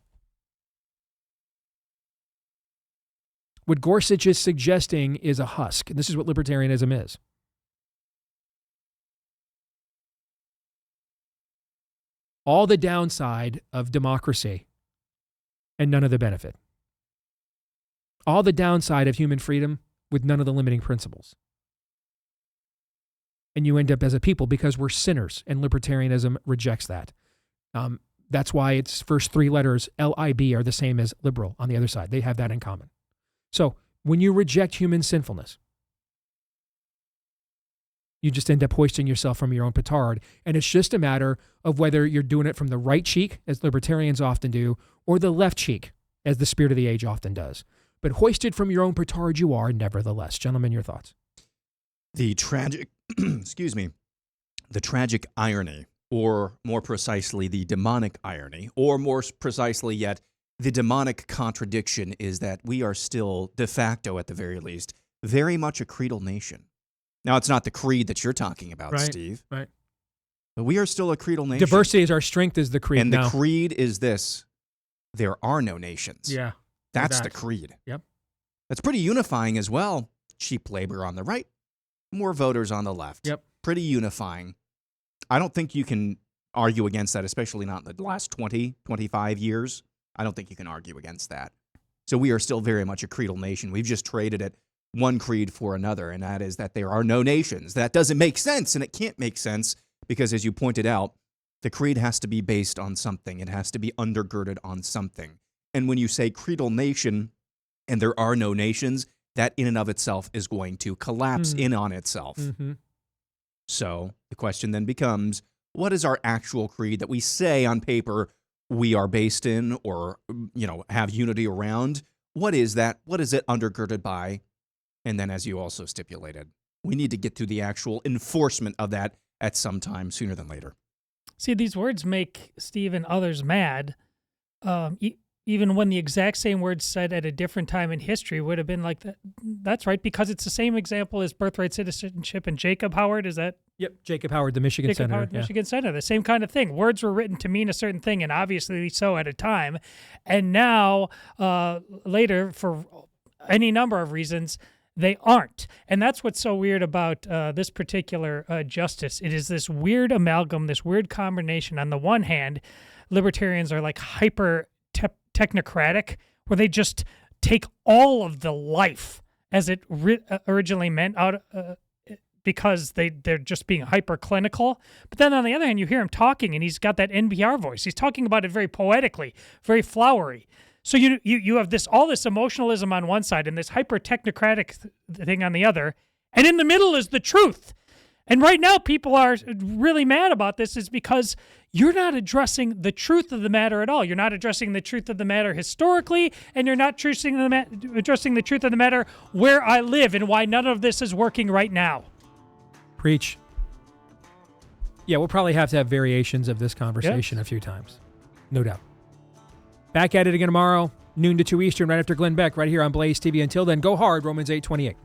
What Gorsuch is suggesting is a husk. And this is what libertarianism is. All the downside of democracy and none of the benefit. All the downside of human freedom with none of the limiting principles. And you end up as a people, because we're sinners, and libertarianism rejects that. That's why its first three letters, LIB, are the same as liberal on the other side. They have that in common. So when you reject human sinfulness, you just end up hoisting yourself from your own petard. And it's just a matter of whether you're doing it from the right cheek, as libertarians often do, or the left cheek, as the spirit of the age often does. But hoisted from your own petard you are, nevertheless. Gentlemen, your thoughts? The tragic, the tragic irony, or more precisely, the demonic irony, or more precisely yet, the demonic contradiction is that we are still, de facto at the very least, very much a creedal nation. Now, it's not the creed that you're talking about, right, Steve. Right. But we are still a creedal nation. Diversity is our strength is the creed and now. The creed is this: there are no nations. Yeah. That's the creed. Yep. That's pretty unifying as well. Cheap labor on the right, more voters on the left. Yep. Pretty unifying. I don't think you can argue against that, especially not in the last 20, 25 years. I don't think you can argue against that. So we are still very much a creedal nation. We've just traded it one creed for another, and that is that there are no nations. That doesn't make sense, and it can't make sense because, as you pointed out, the creed has to be based on something. It has to be undergirded on something. And when you say creedal nation and there are no nations, that in and of itself is going to collapse in on itself. Mm-hmm. So the question then becomes, what is our actual creed that we say on paper we are based in or, have unity around? What is that? What is it undergirded by? And then, as you also stipulated, we need to get to the actual enforcement of that at some time sooner than later. See, these words make Steve and others mad. Even when the exact same words said at a different time in history would have been like that. That's right, because it's the same example as birthright citizenship and Jacob Howard. Is that? Yep, Jacob Howard, the Michigan senator. Howard, Michigan senator. The same kind of thing. Words were written to mean a certain thing, and obviously so at a time. And now, later, for any number of reasons, they aren't. And that's what's so weird about this particular justice. It is this weird amalgam, this weird combination. On the one hand, libertarians are like hyper technocratic, where they just take all of the life as it originally meant out because they're just being hyper clinical. But then on the other hand, you hear him talking, and he's got that NPR voice. He's talking about it very poetically, very flowery. So you have all this emotionalism on one side and this hyper technocratic thing on the other, and in the middle is the truth. And right now, people are really mad about this is because you're not addressing the truth of the matter at all. You're not addressing the truth of the matter historically, and you're not addressing the truth of the matter where I live and why none of this is working right now. Preach. Yeah, we'll probably have to have variations of this conversation a few times. No doubt. Back at it again tomorrow, noon to 2 Eastern, right after Glenn Beck, right here on Blaze TV. Until then, go hard, Romans 8:28.